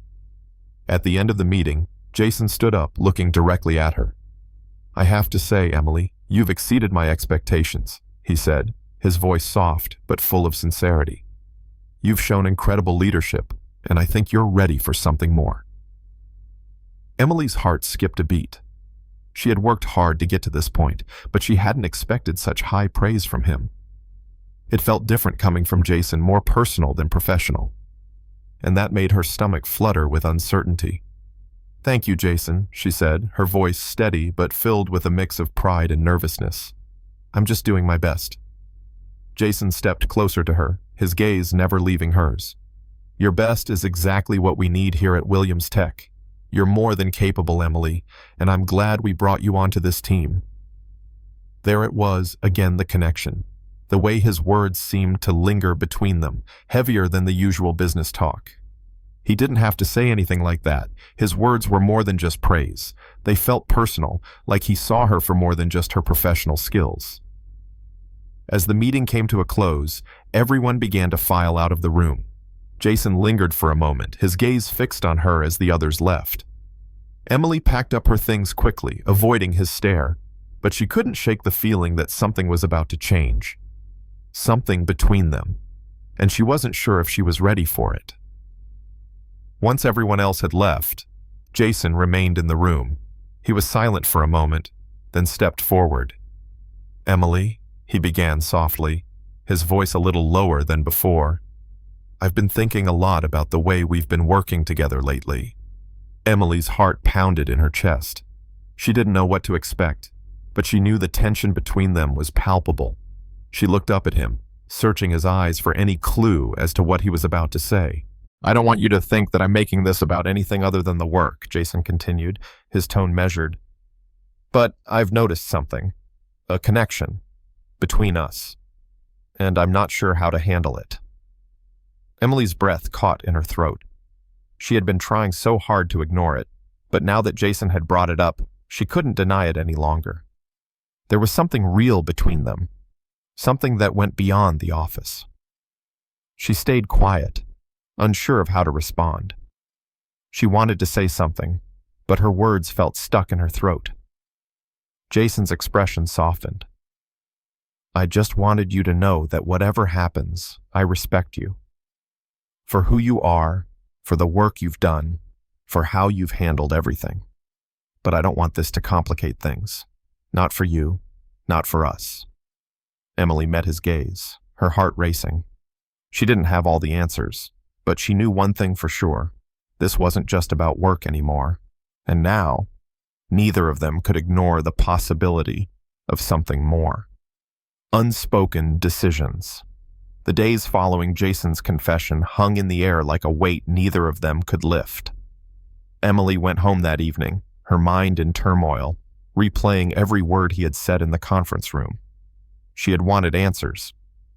At the end of the meeting, Jason stood up, looking directly at her. "I have to say, Emily, you've exceeded my expectations," he said, his voice soft but full of sincerity. "You've shown incredible leadership, and I think you're ready for something more." Emily's heart skipped a beat. She had worked hard to get to this point, but she hadn't expected such high praise from him. It felt different coming from Jason, more personal than professional. and that made her stomach flutter with uncertainty. "Thank you, Jason," she said, her voice steady but filled with a mix of pride and nervousness. "I'm just doing my best." Jason stepped closer to her, his gaze never leaving hers. "Your best is exactly what we need here at Williams Tech. You're more than capable, Emily, and I'm glad we brought you onto this team." There it was, again the connection. The way his words seemed to linger between them, heavier than the usual business talk. He didn't have to say anything like that. His words were more than just praise. They felt personal, like he saw her for more than just her professional skills. As the meeting came to a close, everyone began to file out of the room. Jason lingered for a moment, his gaze fixed on her as the others left. Emily packed up her things quickly, avoiding his stare, but she couldn't shake the feeling that something was about to change. Something between them, and she wasn't sure if she was ready for it. Once everyone else had left, Jason remained in the room. He was silent for a moment, then stepped forward. "Emily," he began softly, his voice a little lower than before. "I've been thinking a lot about the way we've been working together lately." Emily's heart pounded in her chest. She didn't know what to expect, but she knew the tension between them was palpable. She looked up at him, searching his eyes for any clue as to what he was about to say. "I don't want you to think that I'm making this about anything other than the work," Jason continued, his tone measured. "But I've noticed something, a connection, between us, and I'm not sure how to handle it." Emily's breath caught in her throat. She had been trying so hard to ignore it, but now that Jason had brought it up, she couldn't deny it any longer. There was something real between them, something that went beyond the office. She stayed quiet, unsure of how to respond. She wanted to say something, but her words felt stuck in her throat. Jason's expression softened. "I just wanted you to know that whatever happens, I respect you. For who you are, for the work you've done, for how you've handled everything. But I don't want this to complicate things. Not for you, not for us." Emily met his gaze, her heart racing. She didn't have all the answers, but she knew one thing for sure. This wasn't just about work anymore. And now, neither of them could ignore the possibility of something more. Unspoken decisions. The days following Jason's confession hung in the air like a weight neither of them could lift. Emily went home that evening, her mind in turmoil, replaying every word he had said in the conference room. She had wanted answers,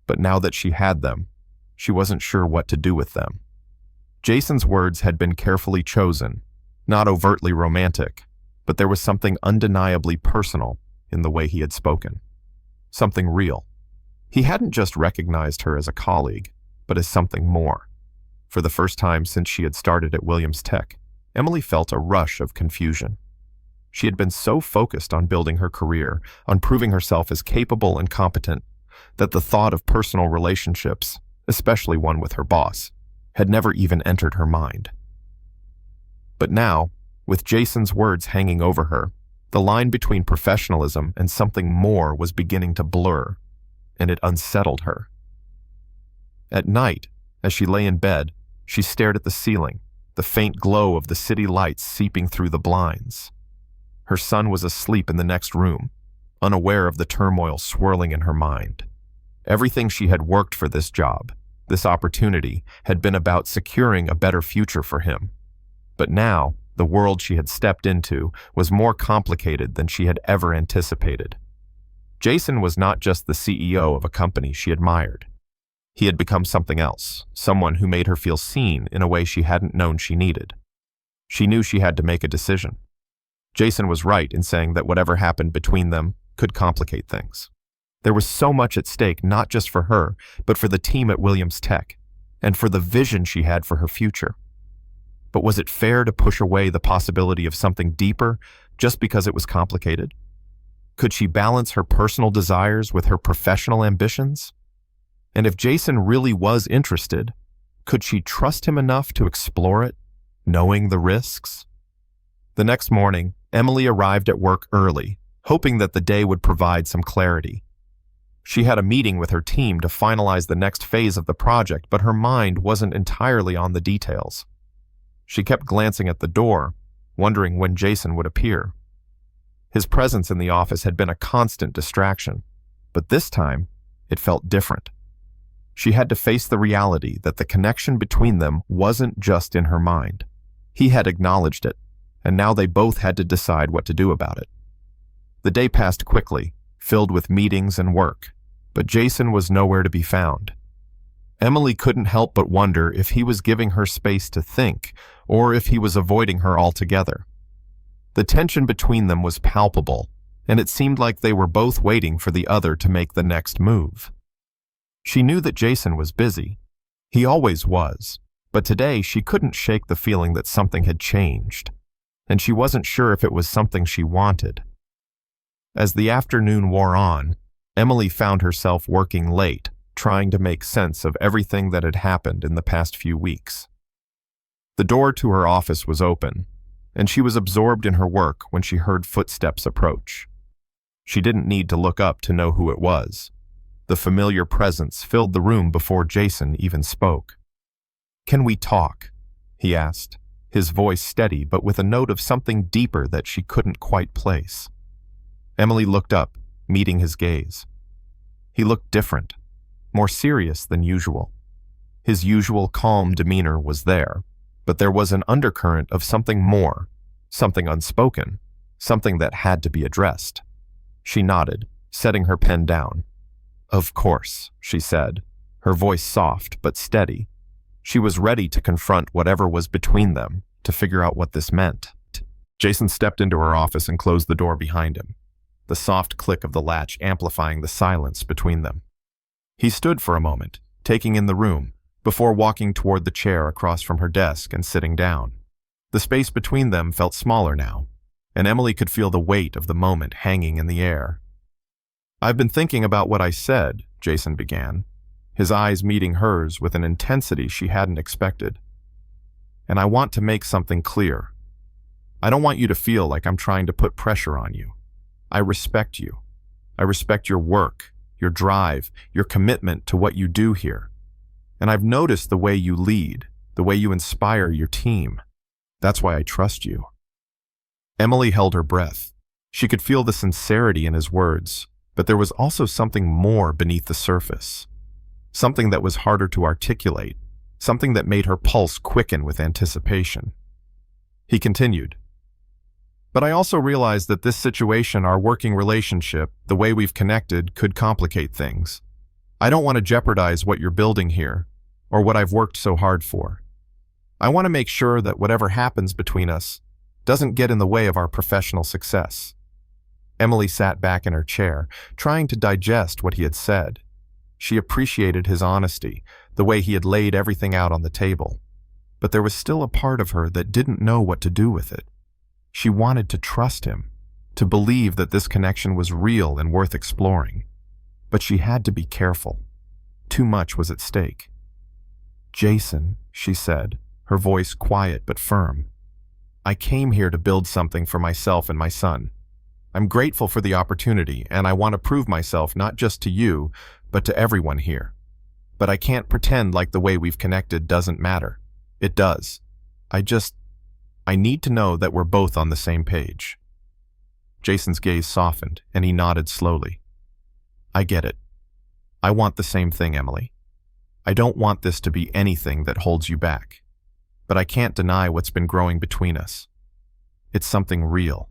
but now that she had them, she wasn't sure what to do with them. Jason's words had been carefully chosen, not overtly romantic, but there was something undeniably personal in the way he had spoken. Something real. He hadn't just recognized her as a colleague, but as something more. For the first time since she had started at Williams Tech, Emily felt a rush of confusion. She had been so focused on building her career, on proving herself as capable and competent, that the thought of personal relationships, especially one with her boss, had never even entered her mind. But now, with Jason's words hanging over her, the line between professionalism and something more was beginning to blur, and it unsettled her. At night, as she lay in bed, she stared at the ceiling, the faint glow of the city lights seeping through the blinds. Her son was asleep in the next room, unaware of the turmoil swirling in her mind. Everything she had worked for this job, this opportunity, had been about securing a better future for him. But now, the world she had stepped into was more complicated than she had ever anticipated. Jason was not just the CEO of a company she admired. He had become something else, someone who made her feel seen in a way she hadn't known she needed. She knew she had to make a decision. Jason was right in saying that whatever happened between them could complicate things. There was so much at stake, not just for her, but for the team at Williams Tech, and for the vision she had for her future. But was it fair to push away the possibility of something deeper just because it was complicated? Could she balance her personal desires with her professional ambitions? And if Jason really was interested, could she trust him enough to explore it, knowing the risks? The next morning, Emily arrived at work early, hoping that the day would provide some clarity. She had a meeting with her team to finalize the next phase of the project, but her mind wasn't entirely on the details. She kept glancing at the door, wondering when Jason would appear. His presence in the office had been a constant distraction, but this time, it felt different. She had to face the reality that the connection between them wasn't just in her mind. He had acknowledged it, and now they both had to decide what to do about it. The day passed quickly, filled with meetings and work, but Jason was nowhere to be found. Emily couldn't help but wonder if he was giving her space to think, or if he was avoiding her altogether. The tension between them was palpable, and it seemed like they were both waiting for the other to make the next move. She knew that Jason was busy. He always was, but today she couldn't shake the feeling that something had changed, and she wasn't sure if it was something she wanted. As the afternoon wore on, Emily found herself working late, trying to make sense of everything that had happened in the past few weeks. The door to her office was open, and she was absorbed in her work when she heard footsteps approach. She didn't need to look up to know who it was. The familiar presence filled the room before Jason even spoke. "Can we talk?" he asked, his voice steady but with a note of something deeper that she couldn't quite place. Emily looked up, meeting his gaze. He looked different, more serious than usual. His usual calm demeanor was there, but there was an undercurrent of something more, something unspoken, something that had to be addressed. She nodded, setting her pen down. "Of course," she said, her voice soft but steady. She was ready to confront whatever was between them, to figure out what this meant. Jason stepped into her office and closed the door behind him, the soft click of the latch amplifying the silence between them. He stood for a moment, taking in the room, before walking toward the chair across from her desk and sitting down. The space between them felt smaller now, and Emily could feel the weight of the moment hanging in the air. "I've been thinking about what I said," Jason began, his eyes meeting hers with an intensity she hadn't expected. "And I want to make something clear. I don't want you to feel like I'm trying to put pressure on you. I respect you. I respect your work, your drive, your commitment to what you do here. And I've noticed the way you lead, the way you inspire your team. That's why I trust you." Emily held her breath. She could feel the sincerity in his words, but there was also something more beneath the surface. Something that was harder to articulate, something that made her pulse quicken with anticipation. He continued, "But I also realized that this situation, our working relationship, the way we've connected, could complicate things. I don't want to jeopardize what you're building here, or what I've worked so hard for. I want to make sure that whatever happens between us doesn't get in the way of our professional success." Emily sat back in her chair, trying to digest what he had said. She appreciated his honesty, the way he had laid everything out on the table. But there was still a part of her that didn't know what to do with it. She wanted to trust him, to believe that this connection was real and worth exploring. But she had to be careful. Too much was at stake. "Jason," she said, her voice quiet but firm, "I came here to build something for myself and my son. I'm grateful for the opportunity, and I want to prove myself not just to you, but to everyone here. But I can't pretend like the way we've connected doesn't matter. It does. I need to know that we're both on the same page." Jason's gaze softened, and he nodded slowly. "I get it. I want the same thing, Emily. I don't want this to be anything that holds you back. But I can't deny what's been growing between us. It's something real.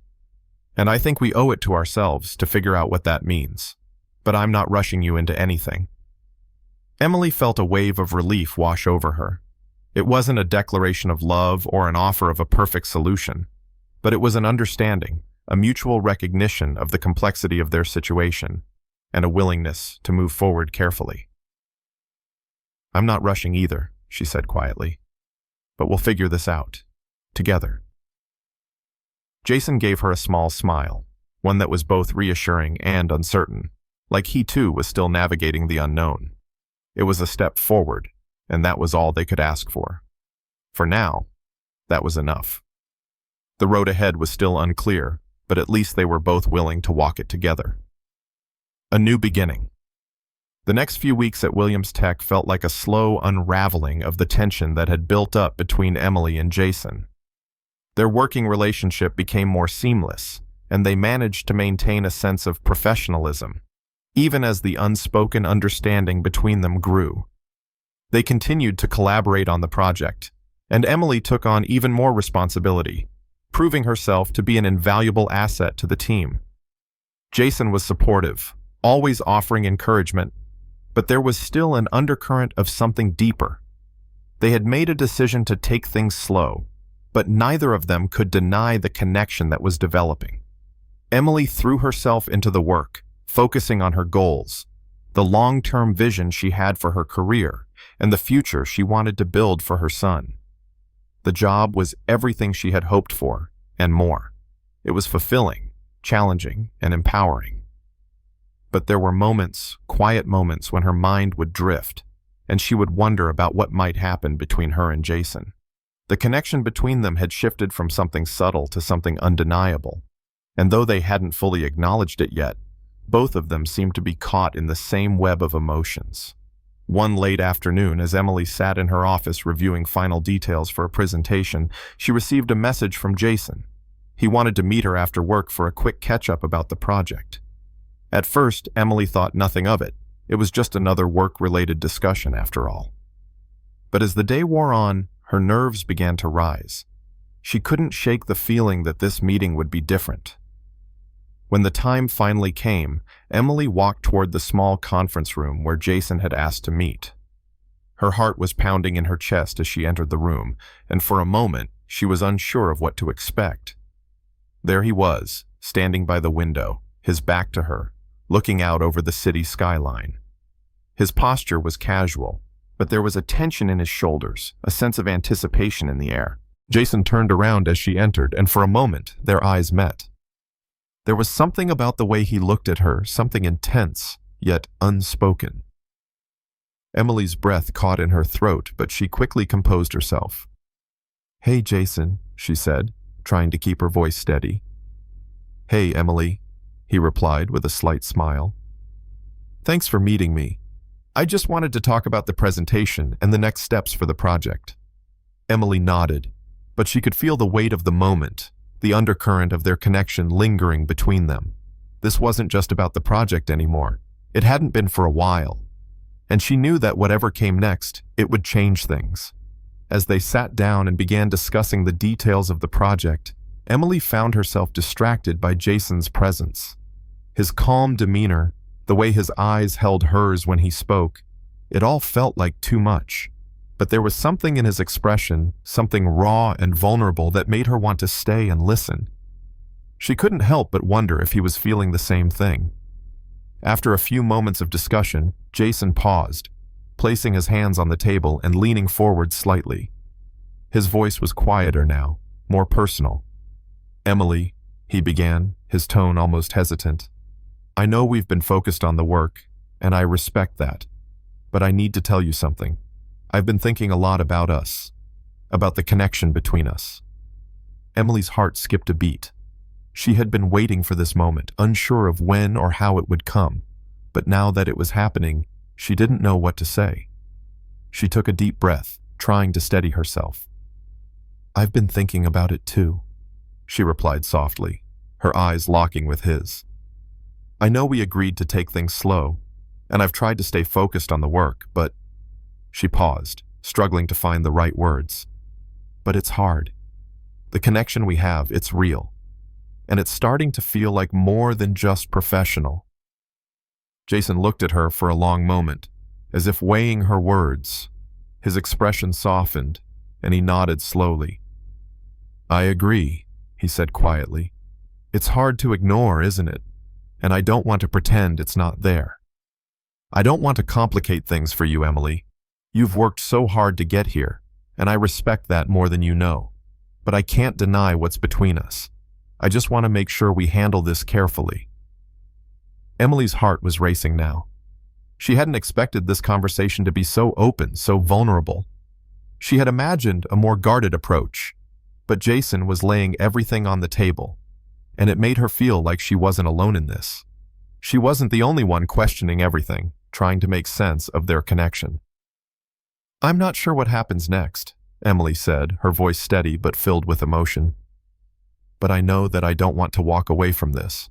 And I think we owe it to ourselves to figure out what that means. But I'm not rushing you into anything." Emily felt a wave of relief wash over her. It wasn't a declaration of love or an offer of a perfect solution, but it was an understanding, a mutual recognition of the complexity of their situation, and a willingness to move forward carefully. "I'm not rushing either," she said quietly, "but we'll figure this out, together." Jason gave her a small smile, one that was both reassuring and uncertain, like he too was still navigating the unknown. It was a step forward, and that was all they could ask for. For now, that was enough. The road ahead was still unclear, but at least they were both willing to walk it together. A new beginning. The next few weeks at Williams Tech felt like a slow unraveling of the tension that had built up between Emily and Jason. Their working relationship became more seamless, and they managed to maintain a sense of professionalism, even as the unspoken understanding between them grew. They continued to collaborate on the project, and Emily took on even more responsibility, proving herself to be an invaluable asset to the team. Jason was supportive, always offering encouragement, but there was still an undercurrent of something deeper. They had made a decision to take things slow, but neither of them could deny the connection that was developing. Emily threw herself into the work, focusing on her goals, the long-term vision she had for her career, and the future she wanted to build for her son. The job was everything she had hoped for, and more. It was fulfilling, challenging, and empowering. But there were moments, quiet moments, when her mind would drift, and she would wonder about what might happen between her and Jason. The connection between them had shifted from something subtle to something undeniable, and though they hadn't fully acknowledged it yet, both of them seemed to be caught in the same web of emotions. One late afternoon, as Emily sat in her office reviewing final details for a presentation, she received a message from Jason. He wanted to meet her after work for a quick catch-up about the project. At first, Emily thought nothing of it. It was just another work-related discussion after all. But as the day wore on, her nerves began to rise. She couldn't shake the feeling that this meeting would be different. When the time finally came, Emily walked toward the small conference room where Jason had asked to meet. Her heart was pounding in her chest as she entered the room, and for a moment, she was unsure of what to expect. There he was, standing by the window, his back to her, looking out over the city skyline. His posture was casual, but there was a tension in his shoulders, a sense of anticipation in the air. Jason turned around as she entered, and for a moment, their eyes met. There was something about the way he looked at her, something intense, yet unspoken. Emily's breath caught in her throat, but she quickly composed herself. "Hey, Jason," she said, trying to keep her voice steady. "Hey, Emily," he replied with a slight smile. "Thanks for meeting me. I just wanted to talk about the presentation and the next steps for the project." Emily nodded, but she could feel the weight of the moment, the undercurrent of their connection lingering between them. This wasn't just about the project anymore. It hadn't been for a while. And she knew that whatever came next, it would change things. As they sat down and began discussing the details of the project, Emily found herself distracted by Jason's presence. His calm demeanor, the way his eyes held hers when he spoke, it all felt like too much. But there was something in his expression, something raw and vulnerable that made her want to stay and listen. She couldn't help but wonder if he was feeling the same thing. After a few moments of discussion, Jason paused, placing his hands on the table and leaning forward slightly. His voice was quieter now, more personal. "Emily," he began, his tone almost hesitant. "I know we've been focused on the work, and I respect that. But I need to tell you something. I've been thinking a lot about us, about the connection between us." Emily's heart skipped a beat. She had been waiting for this moment, unsure of when or how it would come, but now that it was happening, she didn't know what to say. She took a deep breath, trying to steady herself. "I've been thinking about it too," she replied softly, her eyes locking with his. "I know we agreed to take things slow, and I've tried to stay focused on the work, but..." She paused, struggling to find the right words. "But it's hard. The connection we have, it's real. And it's starting to feel like more than just professional." Jason looked at her for a long moment, as if weighing her words. His expression softened, and he nodded slowly. "I agree," he said quietly. "It's hard to ignore, isn't it? And I don't want to pretend it's not there. I don't want to complicate things for you, Emily. You've worked so hard to get here, and I respect that more than you know. But I can't deny what's between us. I just want to make sure we handle this carefully." Emily's heart was racing now. She hadn't expected this conversation to be so open, so vulnerable. She had imagined a more guarded approach, but Jason was laying everything on the table, and it made her feel like she wasn't alone in this. She wasn't the only one questioning everything, trying to make sense of their connection. "I'm not sure what happens next," Emily said, her voice steady but filled with emotion. "But I know that I don't want to walk away from this.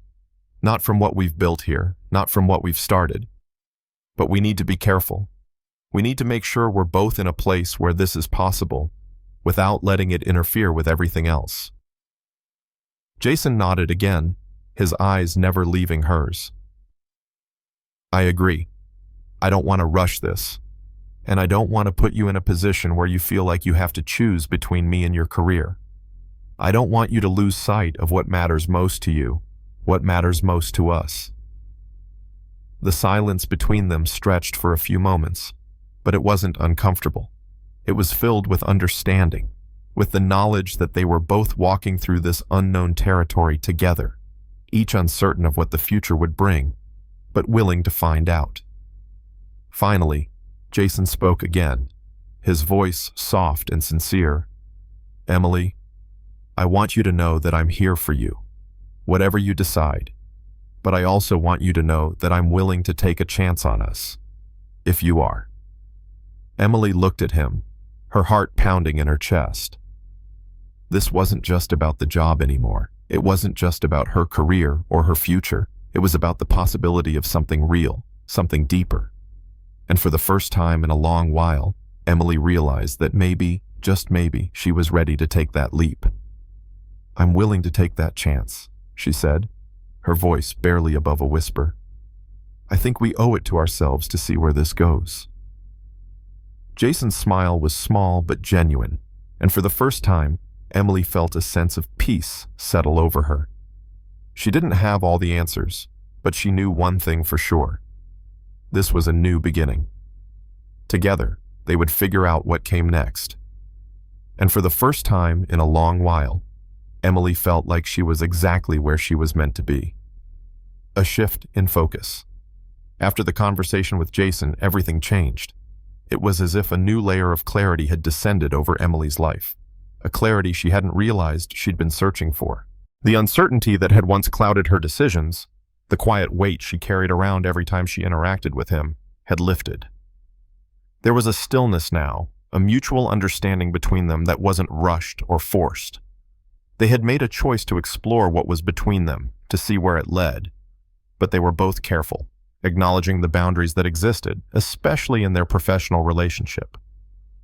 Not from what we've built here, not from what we've started. But we need to be careful. We need to make sure we're both in a place where this is possible, without letting it interfere with everything else." Jason nodded again, his eyes never leaving hers. "I agree. I don't want to rush this. And I don't want to put you in a position where you feel like you have to choose between me and your career. I don't want you to lose sight of what matters most to you, what matters most to us." The silence between them stretched for a few moments, but it wasn't uncomfortable. It was filled with understanding, with the knowledge that they were both walking through this unknown territory together, each uncertain of what the future would bring, but willing to find out. Finally, Jason spoke again, his voice soft and sincere. "Emily, I want you to know that I'm here for you, whatever you decide. But I also want you to know that I'm willing to take a chance on us, if you are." Emily looked at him, her heart pounding in her chest. This wasn't just about the job anymore. It wasn't just about her career or her future. It was about the possibility of something real, something deeper. And for the first time in a long while, Emily realized that maybe, just maybe, she was ready to take that leap. "I'm willing to take that chance," she said, her voice barely above a whisper. "I think we owe it to ourselves to see where this goes." Jason's smile was small but genuine, and for the first time, Emily felt a sense of peace settle over her. She didn't have all the answers, but she knew one thing for sure. This was a new beginning. Together, they would figure out what came next. And for the first time in a long while, Emily felt like she was exactly where she was meant to be. A shift in focus. After the conversation with Jason, everything changed. It was as if a new layer of clarity had descended over Emily's life, a clarity she hadn't realized she'd been searching for. The uncertainty that had once clouded her decisions, the quiet weight she carried around every time she interacted with him, had lifted. There was a stillness now, a mutual understanding between them that wasn't rushed or forced. They had made a choice to explore what was between them, to see where it led. But they were both careful, acknowledging the boundaries that existed, especially in their professional relationship.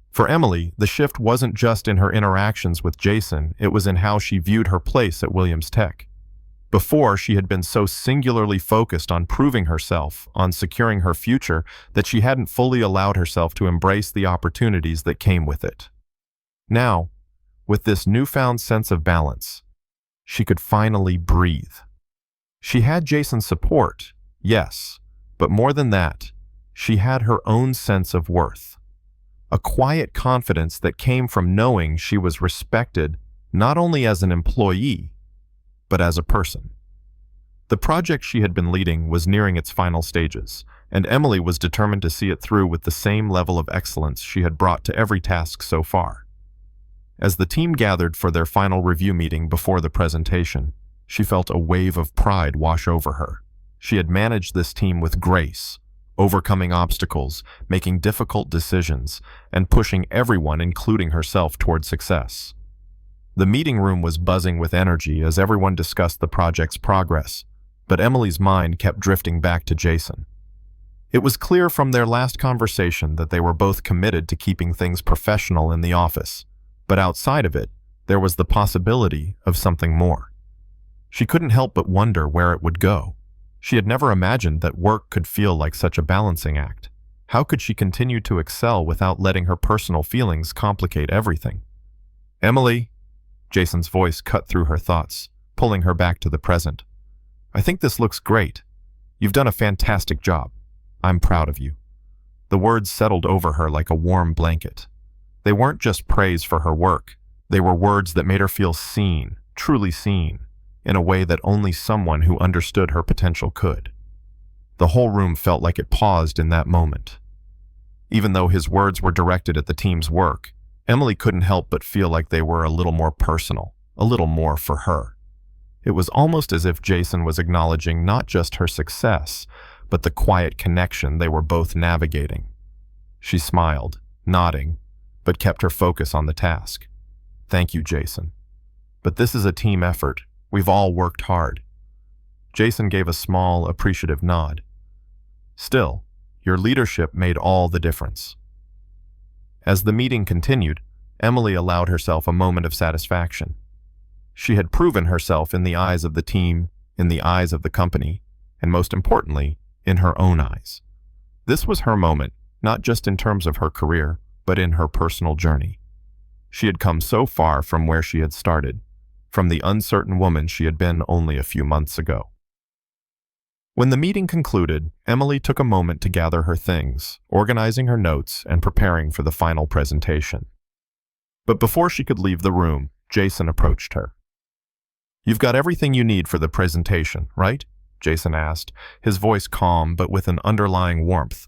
For Emily, the shift wasn't just in her interactions with Jason, it was in how she viewed her place at Williams Tech. Before, she had been so singularly focused on proving herself, on securing her future, that she hadn't fully allowed herself to embrace the opportunities that came with it. Now, with this newfound sense of balance, she could finally breathe. She had Jason's support, yes, but more than that, she had her own sense of worth. A quiet confidence that came from knowing she was respected not only as an employee, but as a person. The project she had been leading was nearing its final stages, and Emily was determined to see it through with the same level of excellence she had brought to every task so far. As the team gathered for their final review meeting before the presentation, she felt a wave of pride wash over her. She had managed this team with grace, overcoming obstacles, making difficult decisions, and pushing everyone, including herself, toward success. The meeting room was buzzing with energy as everyone discussed the project's progress, but Emily's mind kept drifting back to Jason. It was clear from their last conversation that they were both committed to keeping things professional in the office, but outside of it, there was the possibility of something more. She couldn't help but wonder where it would go. She had never imagined that work could feel like such a balancing act. How could she continue to excel without letting her personal feelings complicate everything? "Emily," Jason's voice cut through her thoughts, pulling her back to the present. "I think this looks great. You've done a fantastic job. I'm proud of you." The words settled over her like a warm blanket. They weren't just praise for her work. They were words that made her feel seen, truly seen, in a way that only someone who understood her potential could. The whole room felt like it paused in that moment. Even though his words were directed at the team's work, Emily couldn't help but feel like they were a little more personal, a little more for her. It was almost as if Jason was acknowledging not just her success, but the quiet connection they were both navigating. She smiled, nodding, but kept her focus on the task. "Thank you, Jason. But this is a team effort. We've all worked hard." Jason gave a small, appreciative nod. "Still, your leadership made all the difference." As the meeting continued, Emily allowed herself a moment of satisfaction. She had proven herself in the eyes of the team, in the eyes of the company, and most importantly, in her own eyes. This was her moment, not just in terms of her career, but in her personal journey. She had come so far from where she had started, from the uncertain woman she had been only a few months ago. When the meeting concluded, Emily took a moment to gather her things, organizing her notes and preparing for the final presentation. But before she could leave the room, Jason approached her. "You've got everything you need for the presentation, right?" Jason asked, his voice calm but with an underlying warmth.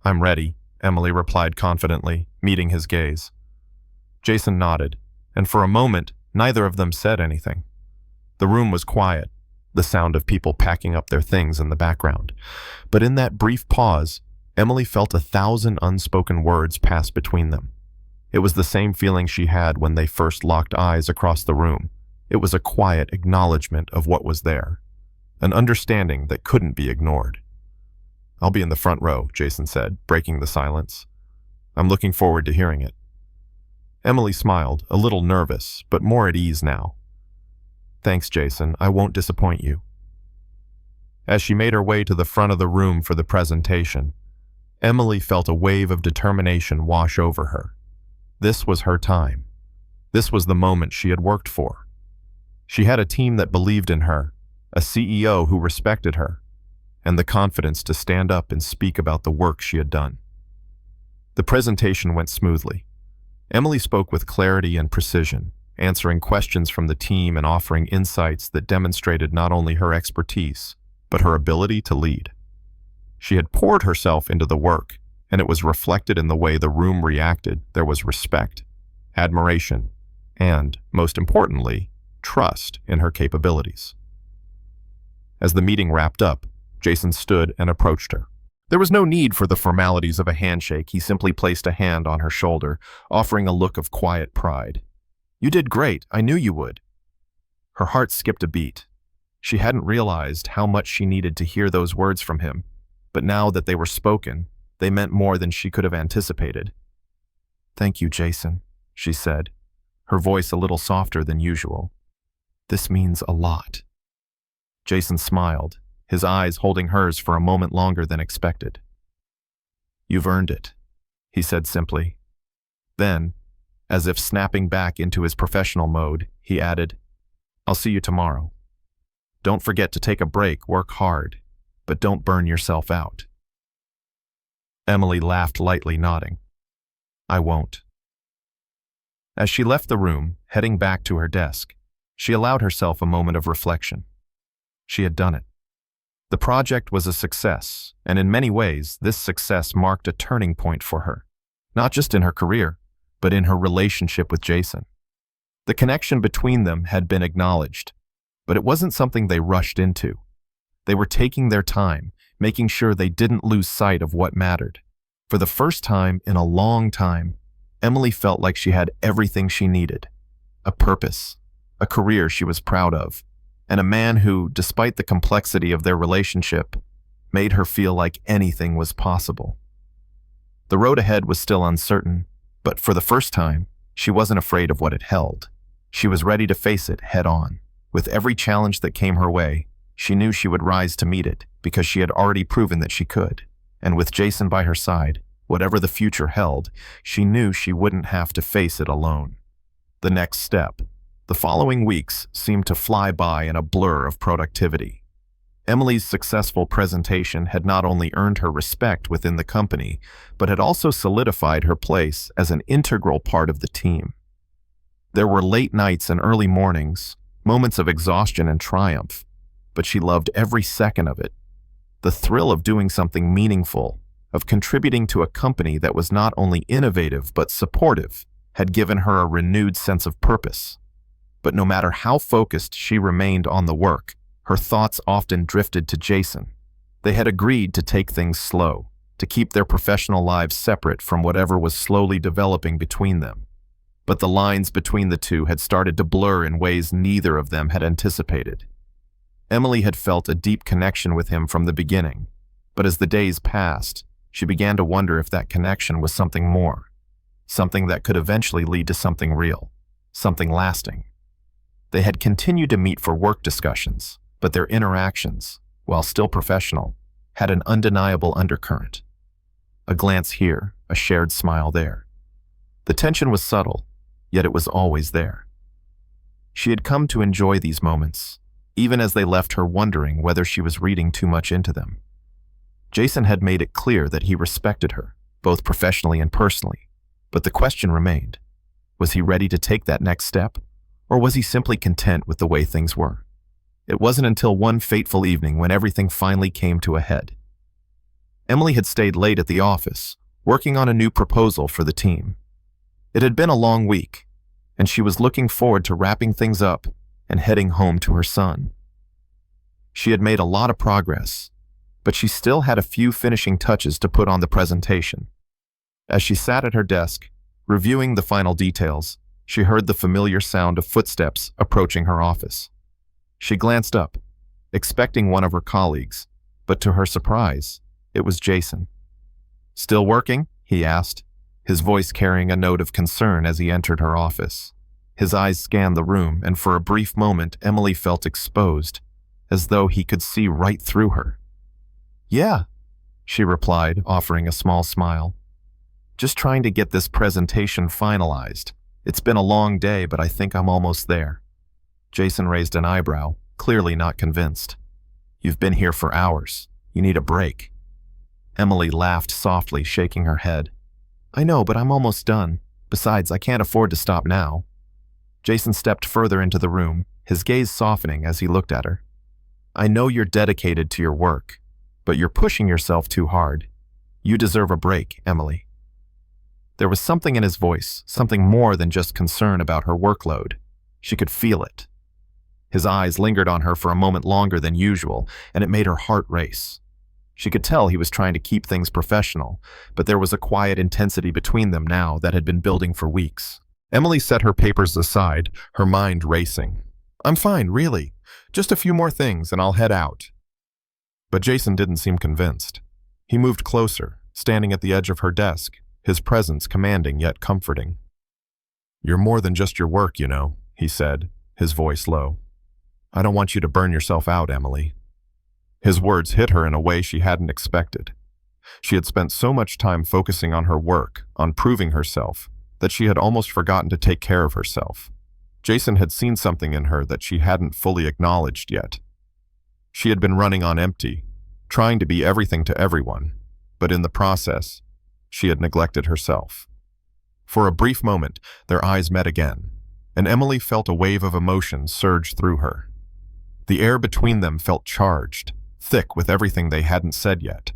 "I'm ready," Emily replied confidently, meeting his gaze. Jason nodded, and for a moment, neither of them said anything. The room was quiet, the sound of people packing up their things in the background. But in that brief pause, Emily felt 1,000 unspoken words pass between them. It was the same feeling she had when they first locked eyes across the room. It was a quiet acknowledgement of what was there, an understanding that couldn't be ignored. "I'll be in the front row," Jason said, breaking the silence. "I'm looking forward to hearing it." Emily smiled, a little nervous, but more at ease now. "Thanks, Jason. I won't disappoint you." As she made her way to the front of the room for the presentation, Emily felt a wave of determination wash over her. This was her time. This was the moment she had worked for. She had a team that believed in her, a CEO who respected her, and the confidence to stand up and speak about the work she had done. The presentation went smoothly. Emily spoke with clarity and precision, answering questions from the team and offering insights that demonstrated not only her expertise, but her ability to lead. She had poured herself into the work, and it was reflected in the way the room reacted. There was respect, admiration, and, most importantly, trust in her capabilities. As the meeting wrapped up, Jason stood and approached her. There was no need for the formalities of a handshake. He simply placed a hand on her shoulder, offering a look of quiet pride. "You did great. I knew you would." Her heart skipped a beat. She hadn't realized how much she needed to hear those words from him, but now that they were spoken, they meant more than she could have anticipated. "Thank you, Jason," she said, her voice a little softer than usual. "This means a lot." Jason smiled, his eyes holding hers for a moment longer than expected. "You've earned it," he said simply. Then, as if snapping back into his professional mode, he added, "I'll see you tomorrow. Don't forget to take a break, work hard, but don't burn yourself out." Emily laughed lightly, nodding. "I won't." As she left the room, heading back to her desk, she allowed herself a moment of reflection. She had done it. The project was a success, and in many ways, this success marked a turning point for her, not just in her career, but in her relationship with Jason. The connection between them had been acknowledged, but it wasn't something they rushed into. They were taking their time, making sure they didn't lose sight of what mattered. For the first time in a long time, Emily felt like she had everything she needed: a purpose, a career she was proud of, and a man who, despite the complexity of their relationship, made her feel like anything was possible. The road ahead was still uncertain, but for the first time, she wasn't afraid of what it held. She was ready to face it head on. With every challenge that came her way, she knew she would rise to meet it because she had already proven that she could. And with Jason by her side, whatever the future held, she knew she wouldn't have to face it alone. The next step. The following weeks seemed to fly by in a blur of productivity. Emily's successful presentation had not only earned her respect within the company, but had also solidified her place as an integral part of the team. There were late nights and early mornings, moments of exhaustion and triumph, but she loved every second of it. The thrill of doing something meaningful, of contributing to a company that was not only innovative but supportive, had given her a renewed sense of purpose. But no matter how focused she remained on the work, her thoughts often drifted to Jason. They had agreed to take things slow, to keep their professional lives separate from whatever was slowly developing between them. But the lines between the two had started to blur in ways neither of them had anticipated. Emily had felt a deep connection with him from the beginning, but as the days passed, she began to wonder if that connection was something more, something that could eventually lead to something real, something lasting. They had continued to meet for work discussions, but their interactions, while still professional, had an undeniable undercurrent. A glance here, a shared smile there. The tension was subtle, yet it was always there. She had come to enjoy these moments, even as they left her wondering whether she was reading too much into them. Jason had made it clear that he respected her, both professionally and personally, but the question remained, was he ready to take that next step, or was he simply content with the way things were? It wasn't until one fateful evening when everything finally came to a head. Emily had stayed late at the office, working on a new proposal for the team. It had been a long week, and she was looking forward to wrapping things up and heading home to her son. She had made a lot of progress, but she still had a few finishing touches to put on the presentation. As she sat at her desk, reviewing the final details, she heard the familiar sound of footsteps approaching her office. She glanced up, expecting one of her colleagues, but to her surprise, it was Jason. "Still working?" he asked, his voice carrying a note of concern as he entered her office. His eyes scanned the room, and for a brief moment Emily felt exposed, as though he could see right through her. "Yeah," she replied, offering a small smile. "Just trying to get this presentation finalized. It's been a long day, but I think I'm almost there." Jason raised an eyebrow, clearly not convinced. "You've been here for hours. You need a break." Emily laughed softly, shaking her head. "I know, but I'm almost done. Besides, I can't afford to stop now." Jason stepped further into the room, his gaze softening as he looked at her. "I know you're dedicated to your work, but you're pushing yourself too hard. You deserve a break, Emily." There was something in his voice, something more than just concern about her workload. She could feel it. His eyes lingered on her for a moment longer than usual, and it made her heart race. She could tell he was trying to keep things professional, but there was a quiet intensity between them now that had been building for weeks. Emily set her papers aside, her mind racing. "I'm fine, really. Just a few more things and I'll head out." But Jason didn't seem convinced. He moved closer, standing at the edge of her desk, his presence commanding yet comforting. "You're more than just your work, you know," he said, his voice low. "I don't want you to burn yourself out, Emily." His words hit her in a way she hadn't expected. She had spent so much time focusing on her work, on proving herself, that she had almost forgotten to take care of herself. Jason had seen something in her that she hadn't fully acknowledged yet. She had been running on empty, trying to be everything to everyone, but in the process, she had neglected herself. For a brief moment, their eyes met again, and Emily felt a wave of emotion surge through her. The air between them felt charged, thick with everything they hadn't said yet.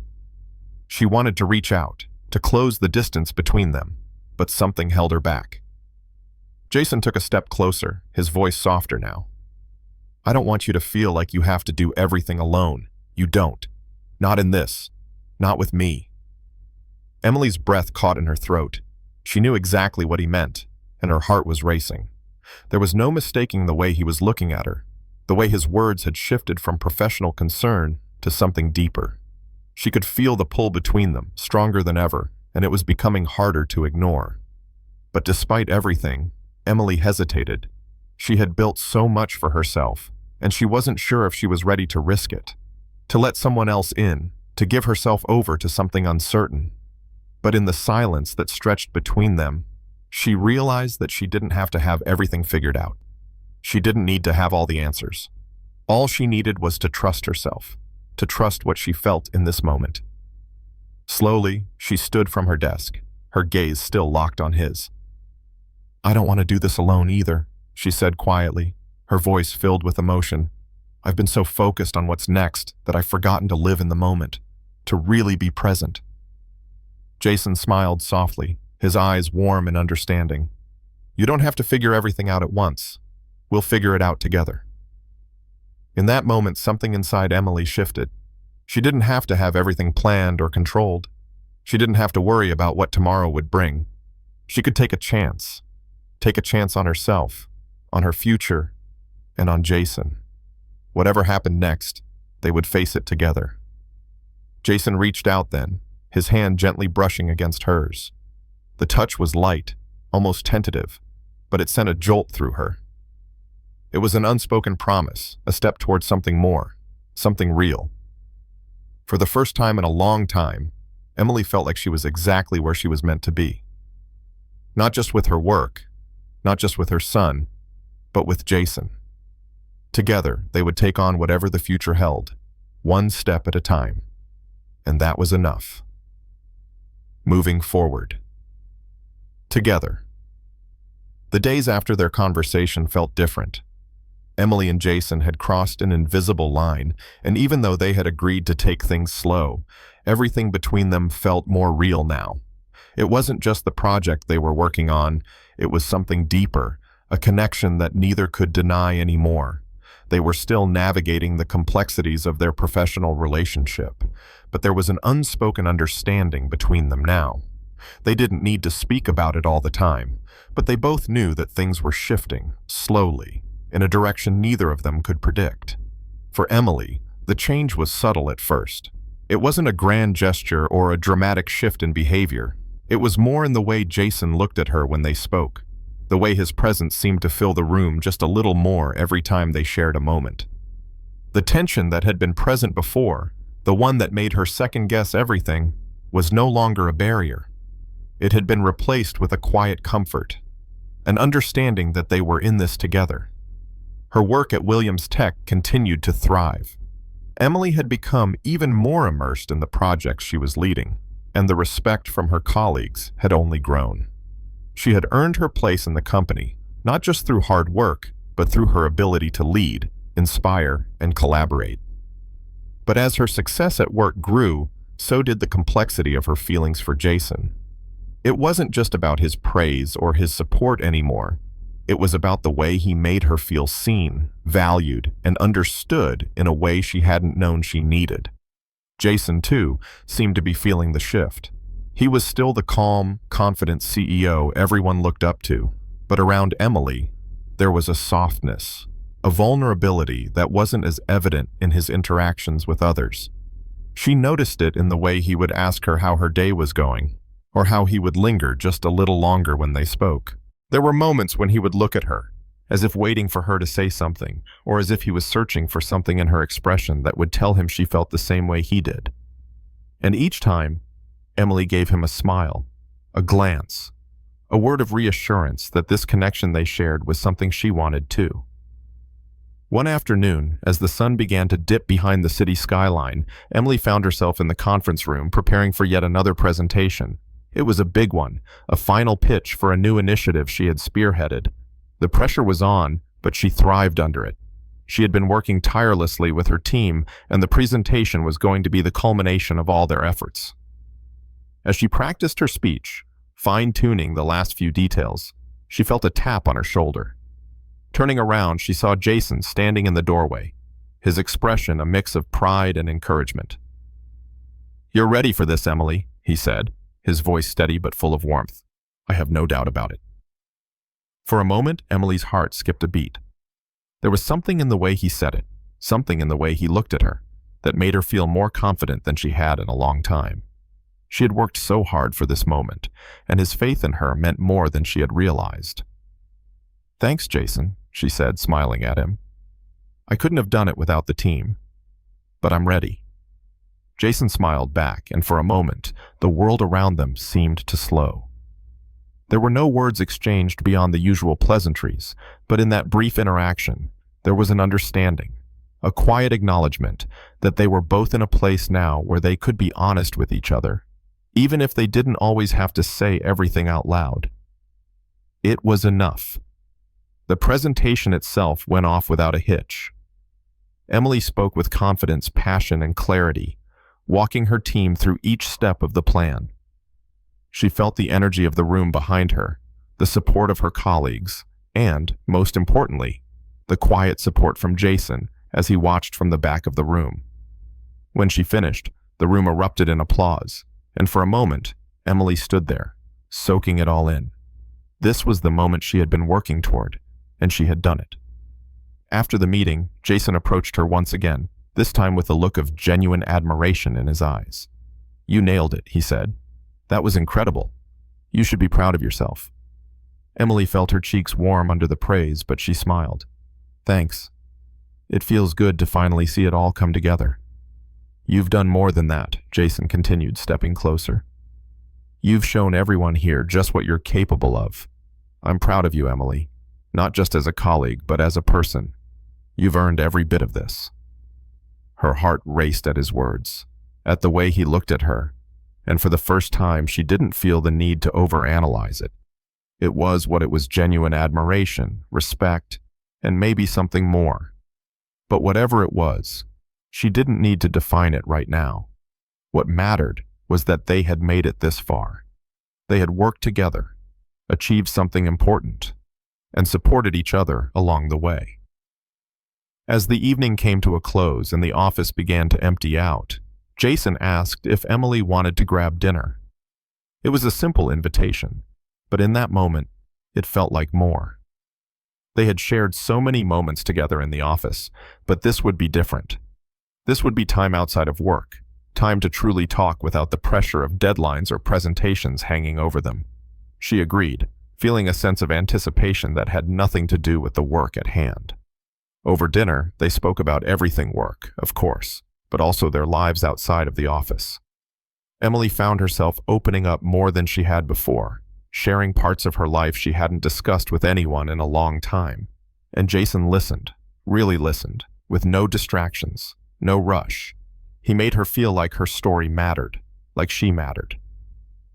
She wanted to reach out, to close the distance between them, but something held her back. Jason took a step closer, his voice softer now. "I don't want you to feel like you have to do everything alone. You don't. Not in this. Not with me." Emily's breath caught in her throat. She knew exactly what he meant, and her heart was racing. There was no mistaking the way he was looking at her, the way his words had shifted from professional concern to something deeper. She could feel the pull between them, stronger than ever, and it was becoming harder to ignore. But despite everything, Emily hesitated. She had built so much for herself, and she wasn't sure if she was ready to risk it, to let someone else in, to give herself over to something uncertain. But in the silence that stretched between them, she realized that she didn't have to have everything figured out. She didn't need to have all the answers. All she needed was to trust herself, to trust what she felt in this moment. Slowly, she stood from her desk, her gaze still locked on his. "I don't want to do this alone either," she said quietly, her voice filled with emotion. "I've been so focused on what's next that I've forgotten to live in the moment, to really be present." Jason smiled softly, his eyes warm and understanding. "You don't have to figure everything out at once. We'll figure it out together." In that moment, something inside Emily shifted. She didn't have to have everything planned or controlled. She didn't have to worry about what tomorrow would bring. She could take a chance on herself, on her future, and on Jason. Whatever happened next, they would face it together. Jason reached out then, his hand gently brushing against hers. The touch was light, almost tentative, but it sent a jolt through her. It was an unspoken promise, a step towards something more, something real. For the first time in a long time, Emily felt like she was exactly where she was meant to be. Not just with her work, not just with her son, but with Jason. Together, they would take on whatever the future held, one step at a time. And that was enough. Moving forward. Together. The days after their conversation felt different. Emily and Jason had crossed an invisible line, and even though they had agreed to take things slow, everything between them felt more real now. It wasn't just the project they were working on, it was something deeper, a connection that neither could deny anymore. They were still navigating the complexities of their professional relationship, but there was an unspoken understanding between them now. They didn't need to speak about it all the time, but they both knew that things were shifting, slowly, in a direction neither of them could predict. For Emily, the change was subtle at first. It wasn't a grand gesture or a dramatic shift in behavior. It was more in the way Jason looked at her when they spoke, the way his presence seemed to fill the room just a little more every time they shared a moment. The tension that had been present before, the one that made her second-guess everything, was no longer a barrier. It had been replaced with a quiet comfort, an understanding that they were in this together. Her work at Williams Tech continued to thrive. Emily had become even more immersed in the projects she was leading, and the respect from her colleagues had only grown. She had earned her place in the company, not just through hard work, but through her ability to lead, inspire, and collaborate. But as her success at work grew, so did the complexity of her feelings for Jason. It wasn't just about his praise or his support anymore. It was about the way he made her feel seen, valued, and understood in a way she hadn't known she needed. Jason, too, seemed to be feeling the shift. He was still the calm, confident CEO everyone looked up to, but around Emily, there was a softness, a vulnerability that wasn't as evident in his interactions with others. She noticed it in the way he would ask her how her day was going, or how he would linger just a little longer when they spoke. There were moments when he would look at her, as if waiting for her to say something, or as if he was searching for something in her expression that would tell him she felt the same way he did. And each time, Emily gave him a smile, a glance, a word of reassurance that this connection they shared was something she wanted too. One afternoon, as the sun began to dip behind the city skyline, Emily found herself in the conference room preparing for yet another presentation. It was a big one, a final pitch for a new initiative she had spearheaded. The pressure was on, but she thrived under it. She had been working tirelessly with her team, and the presentation was going to be the culmination of all their efforts. As she practiced her speech, fine-tuning the last few details, she felt a tap on her shoulder. Turning around, she saw Jason standing in the doorway, his expression a mix of pride and encouragement. "You're ready for this, Emily," he said, his voice steady but full of warmth. "I have no doubt about it." For a moment, Emily's heart skipped a beat. There was something in the way he said it, something in the way he looked at her, that made her feel more confident than she had in a long time. She had worked so hard for this moment, and his faith in her meant more than she had realized. "Thanks, Jason," she said, smiling at him. "I couldn't have done it without the team, but I'm ready." Jason smiled back, and for a moment, the world around them seemed to slow. There were no words exchanged beyond the usual pleasantries, but in that brief interaction, there was an understanding, a quiet acknowledgement that they were both in a place now where they could be honest with each other, even if they didn't always have to say everything out loud. It was enough. The presentation itself went off without a hitch. Emily spoke with confidence, passion, and clarity, walking her team through each step of the plan. She felt the energy of the room behind her, the support of her colleagues, and, most importantly, the quiet support from Jason as he watched from the back of the room. When she finished, the room erupted in applause, and for a moment, Emily stood there, soaking it all in. This was the moment she had been working toward, and she had done it. After the meeting, Jason approached her once again, this time with a look of genuine admiration in his eyes. "You nailed it," he said. "That was incredible. You should be proud of yourself." Emily felt her cheeks warm under the praise, but she smiled. "Thanks. It feels good to finally see it all come together." "You've done more than that," Jason continued, stepping closer. "You've shown everyone here just what you're capable of. I'm proud of you, Emily, not just as a colleague, but as a person. You've earned every bit of this." Her heart raced at his words, at the way he looked at her, and for the first time she didn't feel the need to overanalyze it. It was what it was: genuine admiration, respect, and maybe something more. But whatever it was, she didn't need to define it right now. What mattered was that they had made it this far. They had worked together, achieved something important, and supported each other along the way. As the evening came to a close and the office began to empty out, Jason asked if Emily wanted to grab dinner. It was a simple invitation, but in that moment, it felt like more. They had shared so many moments together in the office, but this would be different. This would be time outside of work, time to truly talk without the pressure of deadlines or presentations hanging over them. She agreed, feeling a sense of anticipation that had nothing to do with the work at hand. Over dinner, they spoke about everything work, of course, but also their lives outside of the office. Emily found herself opening up more than she had before, sharing parts of her life she hadn't discussed with anyone in a long time. And Jason listened, really listened, with no distractions, no rush. He made her feel like her story mattered, like she mattered.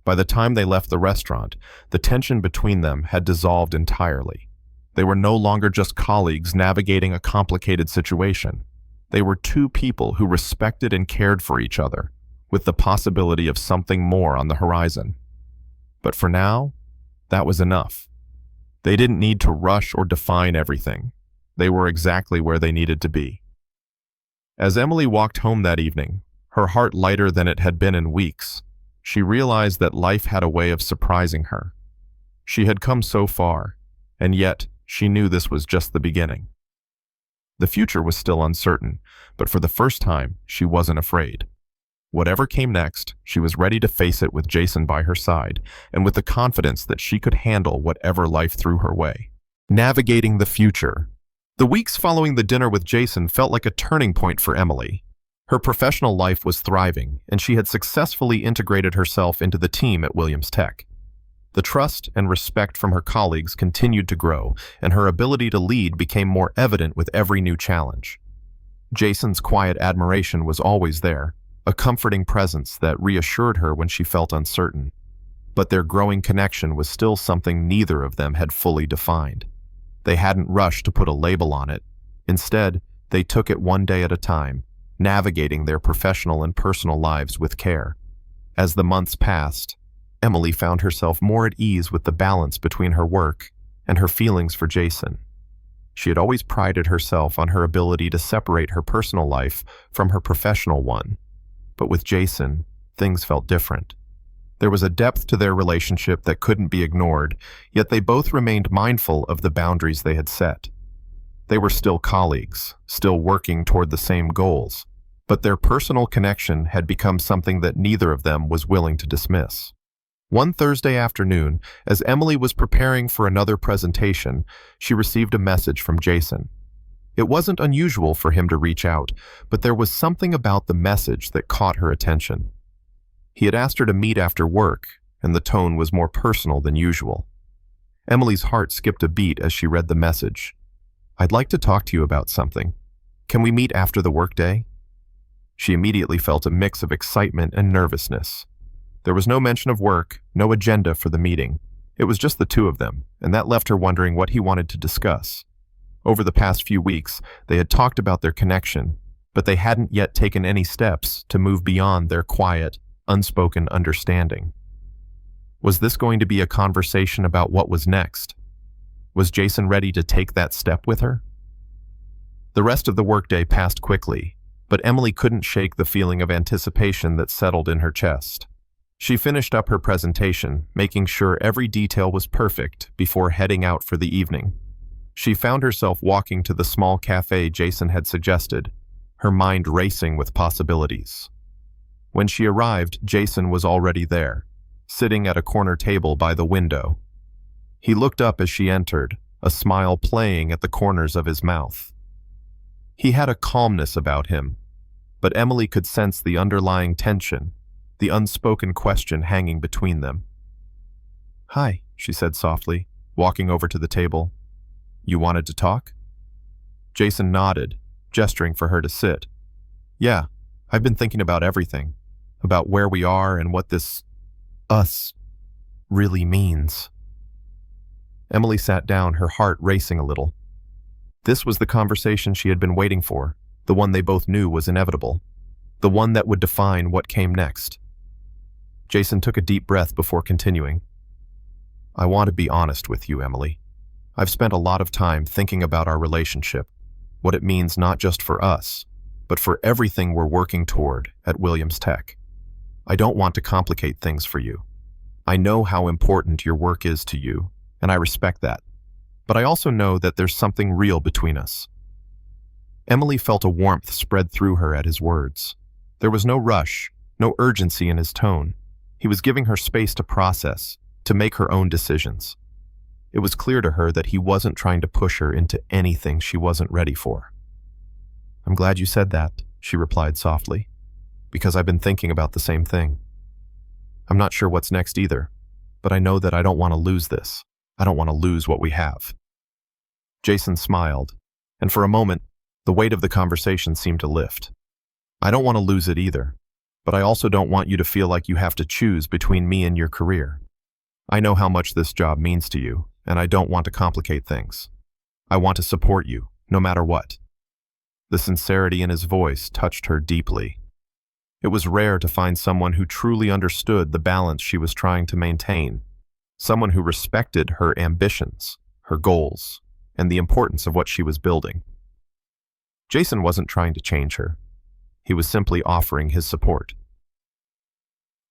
By the time they left the restaurant, the tension between them had dissolved entirely. They were no longer just colleagues navigating a complicated situation. They were two people who respected and cared for each other, with the possibility of something more on the horizon. But for now, that was enough. They didn't need to rush or define everything. They were exactly where they needed to be. As Emily walked home that evening, her heart lighter than it had been in weeks, she realized that life had a way of surprising her. She had come so far, and yet she knew this was just the beginning. The future was still uncertain, but for the first time, she wasn't afraid. Whatever came next, she was ready to face it with Jason by her side, and with the confidence that she could handle whatever life threw her way. Navigating the future. The weeks following the dinner with Jason felt like a turning point for Emily. Her professional life was thriving, and she had successfully integrated herself into the team at Williams Tech. The trust and respect from her colleagues continued to grow, and her ability to lead became more evident with every new challenge. Jason's quiet admiration was always there, a comforting presence that reassured her when she felt uncertain. But their growing connection was still something neither of them had fully defined. They hadn't rushed to put a label on it. Instead, they took it one day at a time, navigating their professional and personal lives with care. As the months passed, Emily found herself more at ease with the balance between her work and her feelings for Jason. She had always prided herself on her ability to separate her personal life from her professional one. But with Jason, things felt different. There was a depth to their relationship that couldn't be ignored, yet they both remained mindful of the boundaries they had set. They were still colleagues, still working toward the same goals, but their personal connection had become something that neither of them was willing to dismiss. One Thursday afternoon, as Emily was preparing for another presentation, she received a message from Jason. It wasn't unusual for him to reach out, but there was something about the message that caught her attention. He had asked her to meet after work, and the tone was more personal than usual. Emily's heart skipped a beat as she read the message. "I'd like to talk to you about something. Can we meet after the workday?" She immediately felt a mix of excitement and nervousness. There was no mention of work, no agenda for the meeting. It was just the two of them, and that left her wondering what he wanted to discuss. Over the past few weeks, they had talked about their connection, but they hadn't yet taken any steps to move beyond their quiet, unspoken understanding. Was this going to be a conversation about what was next? Was Jason ready to take that step with her? The rest of the workday passed quickly, but Emily couldn't shake the feeling of anticipation that settled in her chest. She finished up her presentation, making sure every detail was perfect before heading out for the evening. She found herself walking to the small cafe Jason had suggested, her mind racing with possibilities. When she arrived, Jason was already there, sitting at a corner table by the window. He looked up as she entered, a smile playing at the corners of his mouth. He had a calmness about him, but Emily could sense the underlying tension, the unspoken question hanging between them. "Hi," she said softly, walking over to the table. "You wanted to talk?" Jason nodded, gesturing for her to sit. "Yeah, I've been thinking about everything, about where we are and what this us really means." Emily sat down, her heart racing a little. This was the conversation she had been waiting for, the one they both knew was inevitable, the one that would define what came next. Jason took a deep breath before continuing. "I want to be honest with you, Emily. I've spent a lot of time thinking about our relationship, what it means not just for us, but for everything we're working toward at Williams Tech. I don't want to complicate things for you. I know how important your work is to you, and I respect that. But I also know that there's something real between us." Emily felt a warmth spread through her at his words. There was no rush, no urgency in his tone. He was giving her space to process, to make her own decisions. It was clear to her that he wasn't trying to push her into anything she wasn't ready for. "I'm glad you said that," she replied softly, "because I've been thinking about the same thing. I'm not sure what's next either, but I know that I don't want to lose this. I don't want to lose what we have." Jason smiled, and for a moment, the weight of the conversation seemed to lift. "I don't want to lose it either, but I also don't want you to feel like you have to choose between me and your career. I know how much this job means to you, and I don't want to complicate things. I want to support you, no matter what." The sincerity in his voice touched her deeply. It was rare to find someone who truly understood the balance she was trying to maintain, someone who respected her ambitions, her goals, and the importance of what she was building. Jason wasn't trying to change her. He was simply offering his support.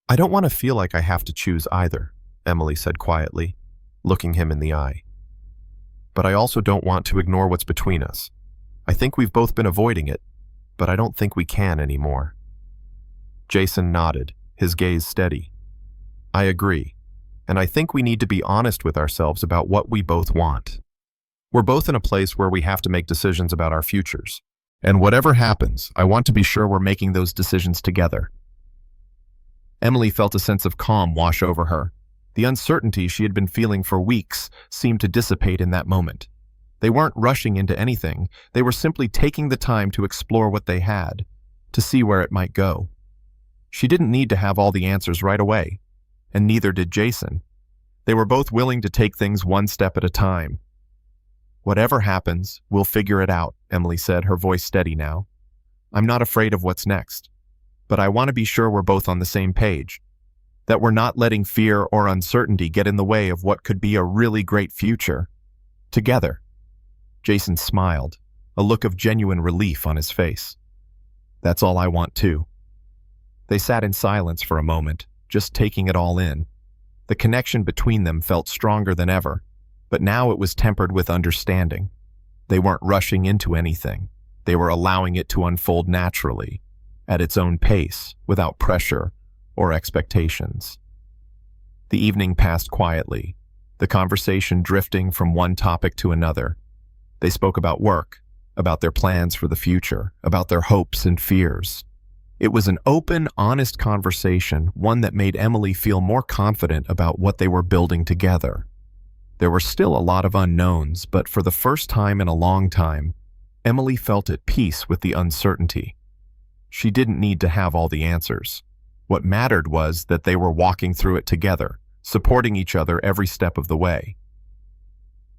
"I don't want to feel like I have to choose either," Emily said quietly, looking him in the eye. "But I also don't want to ignore what's between us. I think we've both been avoiding it, but I don't think we can anymore." Jason nodded, his gaze steady. "I agree, and I think we need to be honest with ourselves about what we both want. We're both in a place where we have to make decisions about our futures. And whatever happens, I want to be sure we're making those decisions together." Emily felt a sense of calm wash over her. The uncertainty she had been feeling for weeks seemed to dissipate in that moment. They weren't rushing into anything. They were simply taking the time to explore what they had, to see where it might go. She didn't need to have all the answers right away, and neither did Jason. They were both willing to take things one step at a time. "Whatever happens, we'll figure it out," Emily said, her voice steady now. "I'm not afraid of what's next, but I want to be sure we're both on the same page, that we're not letting fear or uncertainty get in the way of what could be a really great future. Together." Jason smiled, a look of genuine relief on his face. "That's all I want too." They sat in silence for a moment, just taking it all in. The connection between them felt stronger than ever, but now it was tempered with understanding. They weren't rushing into anything. They were allowing it to unfold naturally, at its own pace, without pressure or expectations. The evening passed quietly, the conversation drifting from one topic to another. They spoke about work, about their plans for the future, about their hopes and fears. It was an open, honest conversation, one that made Emily feel more confident about what they were building together. There were still a lot of unknowns, but for the first time in a long time, Emily felt at peace with the uncertainty. She didn't need to have all the answers. What mattered was that they were walking through it together, supporting each other every step of the way.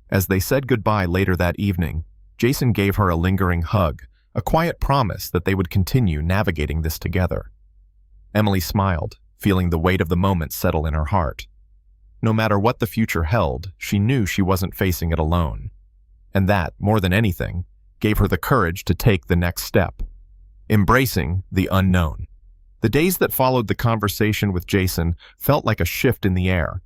As they said goodbye later that evening, Jason gave her a lingering hug, a quiet promise that they would continue navigating this together. Emily smiled, feeling the weight of the moment settle in her heart. No matter what the future held, she knew she wasn't facing it alone. And that, more than anything, gave her the courage to take the next step. embracing the unknown. The days that followed the conversation with Jason felt like a shift in the air.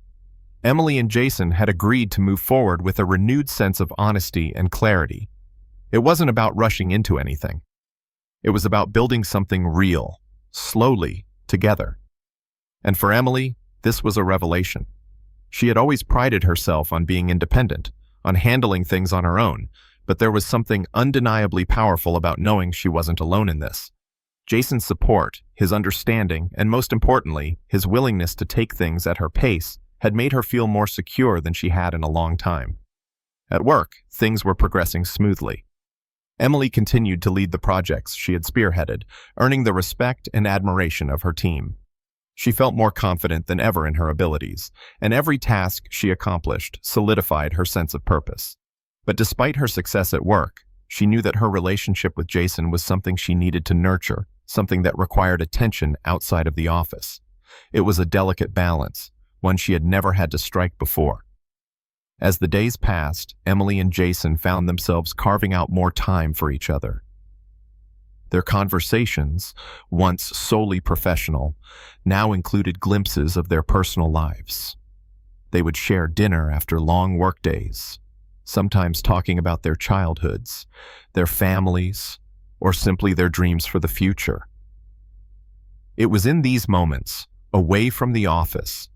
Emily and Jason had agreed to move forward with a renewed sense of honesty and clarity. It wasn't about rushing into anything. It was about building something real, slowly, together. And for Emily, this was a revelation. She had always prided herself on being independent, on handling things on her own, but there was something undeniably powerful about knowing she wasn't alone in this. Jason's support, his understanding, and most importantly, his willingness to take things at her pace had made her feel more secure than she had in a long time. At work, things were progressing smoothly. Emily continued to lead the projects she had spearheaded, earning the respect and admiration of her team. She felt more confident than ever in her abilities, and every task she accomplished solidified her sense of purpose. But despite her success at work, she knew that her relationship with Jason was something she needed to nurture, something that required attention outside of the office. It was a delicate balance, one she had never had to strike before. As the days passed, Emily and Jason found themselves carving out more time for each other. Their conversations, once solely professional, now included glimpses of their personal lives. They would share dinner after long workdays, sometimes talking about their childhoods, their families, or simply their dreams for the future. It was in these moments, away from the office,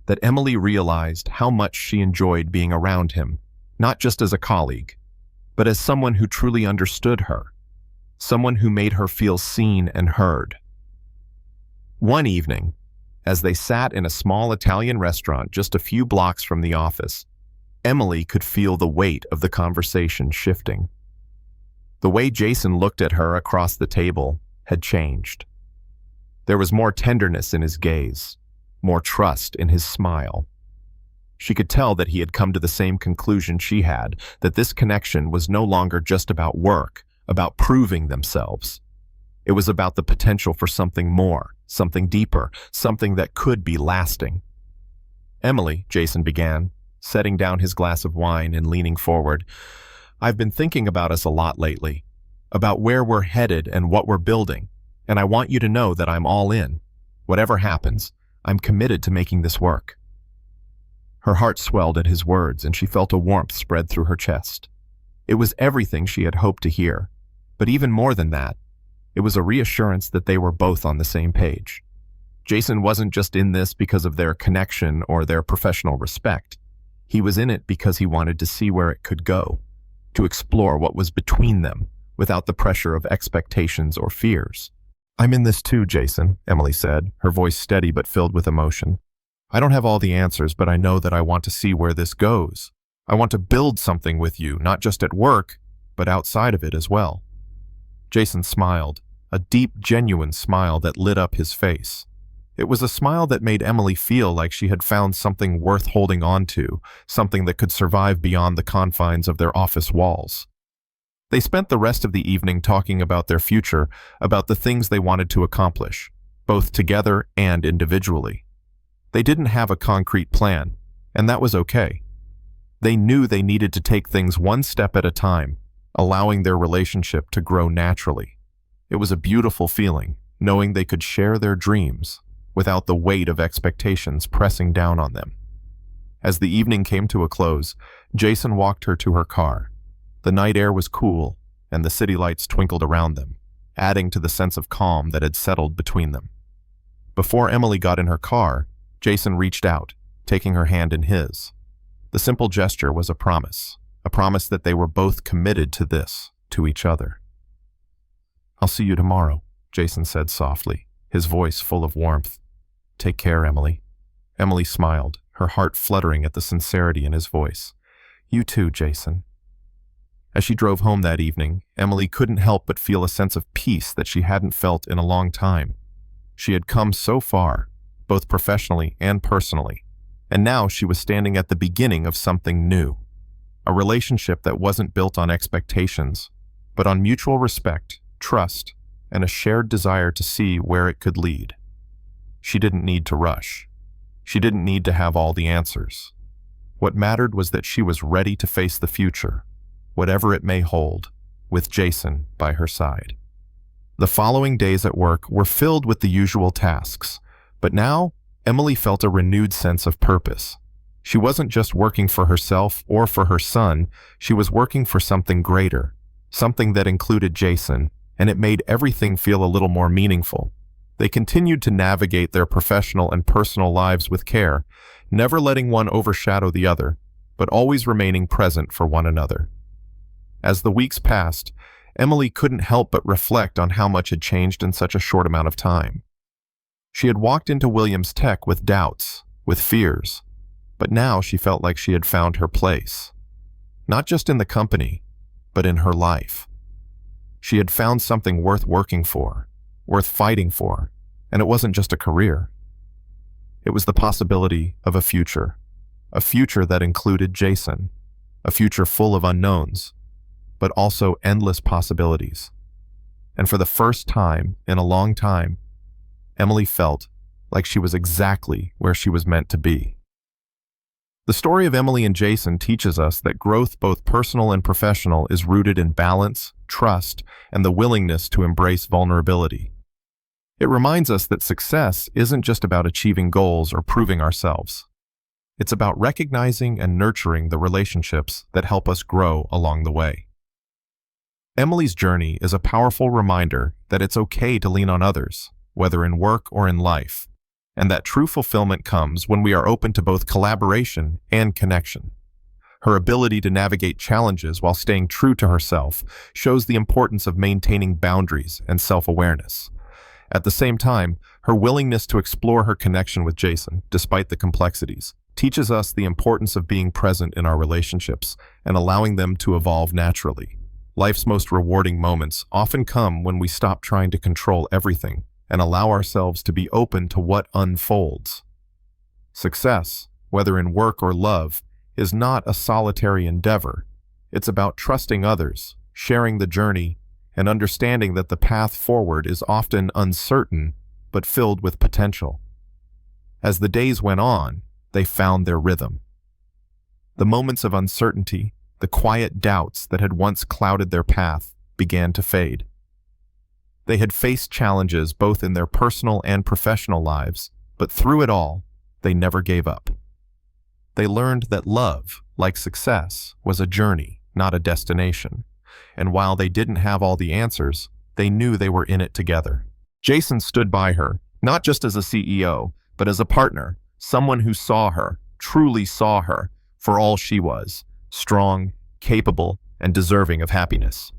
that Emily realized how much she enjoyed being around him, not just as a colleague, but as someone who truly understood her, someone who made her feel seen and heard. One evening, as they sat in a small Italian restaurant just a few blocks from the office, Emily could feel the weight of the conversation shifting. The way Jason looked at her across the table had changed. There was more tenderness in his gaze, more trust in his smile. She could tell that he had come to the same conclusion she had, that this connection was no longer just about work, about proving themselves. It was about the potential for something more, something deeper, something that could be lasting. "Emily," Jason began, setting down his glass of wine and leaning forward, "I've been thinking about us a lot lately, about where we're headed and what we're building, and I want you to know that I'm all in. Whatever happens, I'm committed to making this work." Her heart swelled at his words, and she felt a warmth spread through her chest. It was everything she had hoped to hear, but even more than that, it was a reassurance that they were both on the same page. Jason wasn't just in this because of their connection or their professional respect. He was in it because he wanted to see where it could go, to explore what was between them without the pressure of expectations or fears. "I'm in this too, Jason," Emily said, her voice steady but filled with emotion. "I don't have all the answers, but I know that I want to see where this goes. I want to build something with you, not just at work, but outside of it as well." Jason smiled, a deep, genuine smile that lit up his face. It was a smile that made Emily feel like she had found something worth holding on to, something that could survive beyond the confines of their office walls. They spent the rest of the evening talking about their future, about the things they wanted to accomplish, both together and individually. They didn't have a concrete plan, and that was okay. They knew they needed to take things one step at a time, allowing their relationship to grow naturally. It was a beautiful feeling, knowing they could share their dreams without the weight of expectations pressing down on them. As the evening came to a close, Jason walked her to her car. The night air was cool, and the city lights twinkled around them, adding to the sense of calm that had settled between them. Before Emily got in her car, Jason reached out, taking her hand in his. The simple gesture was a promise that they were both committed to this, to each other. "I'll see you tomorrow," Jason said softly, his voice full of warmth. "Take care, Emily." Emily smiled, her heart fluttering at the sincerity in his voice. "You too, Jason." As she drove home that evening, Emily couldn't help but feel a sense of peace that she hadn't felt in a long time. She had come so far, both professionally and personally, and now she was standing at the beginning of something new. A relationship that wasn't built on expectations, but on mutual respect, trust, and a shared desire to see where it could lead. She didn't need to rush. She didn't need to have all the answers. What mattered was that she was ready to face the future, whatever it may hold, with Jason by her side. The following days at work were filled with the usual tasks, but now Emily felt a renewed sense of purpose. She wasn't just working for herself or for her son, she was working for something greater, something that included Jason, and it made everything feel a little more meaningful. They continued to navigate their professional and personal lives with care, never letting one overshadow the other, but always remaining present for one another. As the weeks passed, Emily couldn't help but reflect on how much had changed in such a short amount of time. She had walked into Williams Tech with doubts, with fears, but now she felt like she had found her place. Not just in the company, but in her life. She had found something worth working for, worth fighting for, and it wasn't just a career. It was the possibility of a future that included Jason, a future full of unknowns, but also endless possibilities. And for the first time in a long time, Emily felt like she was exactly where she was meant to be. The story of Emily and Jason teaches us that growth, both personal and professional, is rooted in balance, trust, and the willingness to embrace vulnerability. It reminds us that success isn't just about achieving goals or proving ourselves. It's about recognizing and nurturing the relationships that help us grow along the way. Emily's journey is a powerful reminder that it's okay to lean on others, whether in work or in life, and that true fulfillment comes when we are open to both collaboration and connection. Her ability to navigate challenges while staying true to herself shows the importance of maintaining boundaries and self-awareness. At the same time, her willingness to explore her connection with Jason, despite the complexities, teaches us the importance of being present in our relationships and allowing them to evolve naturally. Life's most rewarding moments often come when we stop trying to control everything and allow ourselves to be open to what unfolds. Success, whether in work or love, is not a solitary endeavor. It's about trusting others, sharing the journey, and understanding that the path forward is often uncertain but filled with potential. As the days went on, they found their rhythm. The moments of uncertainty, the quiet doubts that had once clouded their path, began to fade. They had faced challenges both in their personal and professional lives, but through it all, they never gave up. They learned that love, like success, was a journey, not a destination. And while they didn't have all the answers, they knew they were in it together. Jason stood by her, not just as a CEO, but as a partner, someone who saw her, truly saw her, for all she was, strong, capable, and deserving of happiness.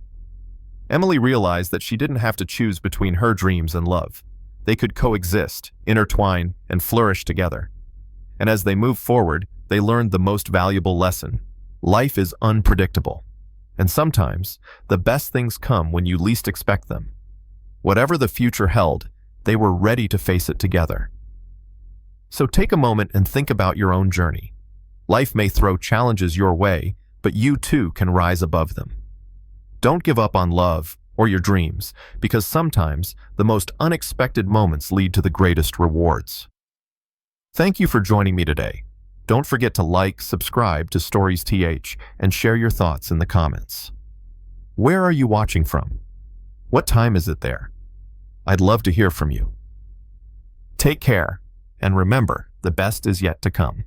Emily realized that she didn't have to choose between her dreams and love. They could coexist, intertwine, and flourish together. And as they moved forward, they learned the most valuable lesson. Life is unpredictable. And sometimes, the best things come when you least expect them. Whatever the future held, they were ready to face it together. So take a moment and think about your own journey. Life may throw challenges your way, but you too can rise above them. Don't give up on love or your dreams, because sometimes the most unexpected moments lead to the greatest rewards. Thank you for joining me today. Don't forget to like, subscribe to Stories TH, and share your thoughts in the comments. Where are you watching from? What time is it there? I'd love to hear from you. Take care, and remember, the best is yet to come.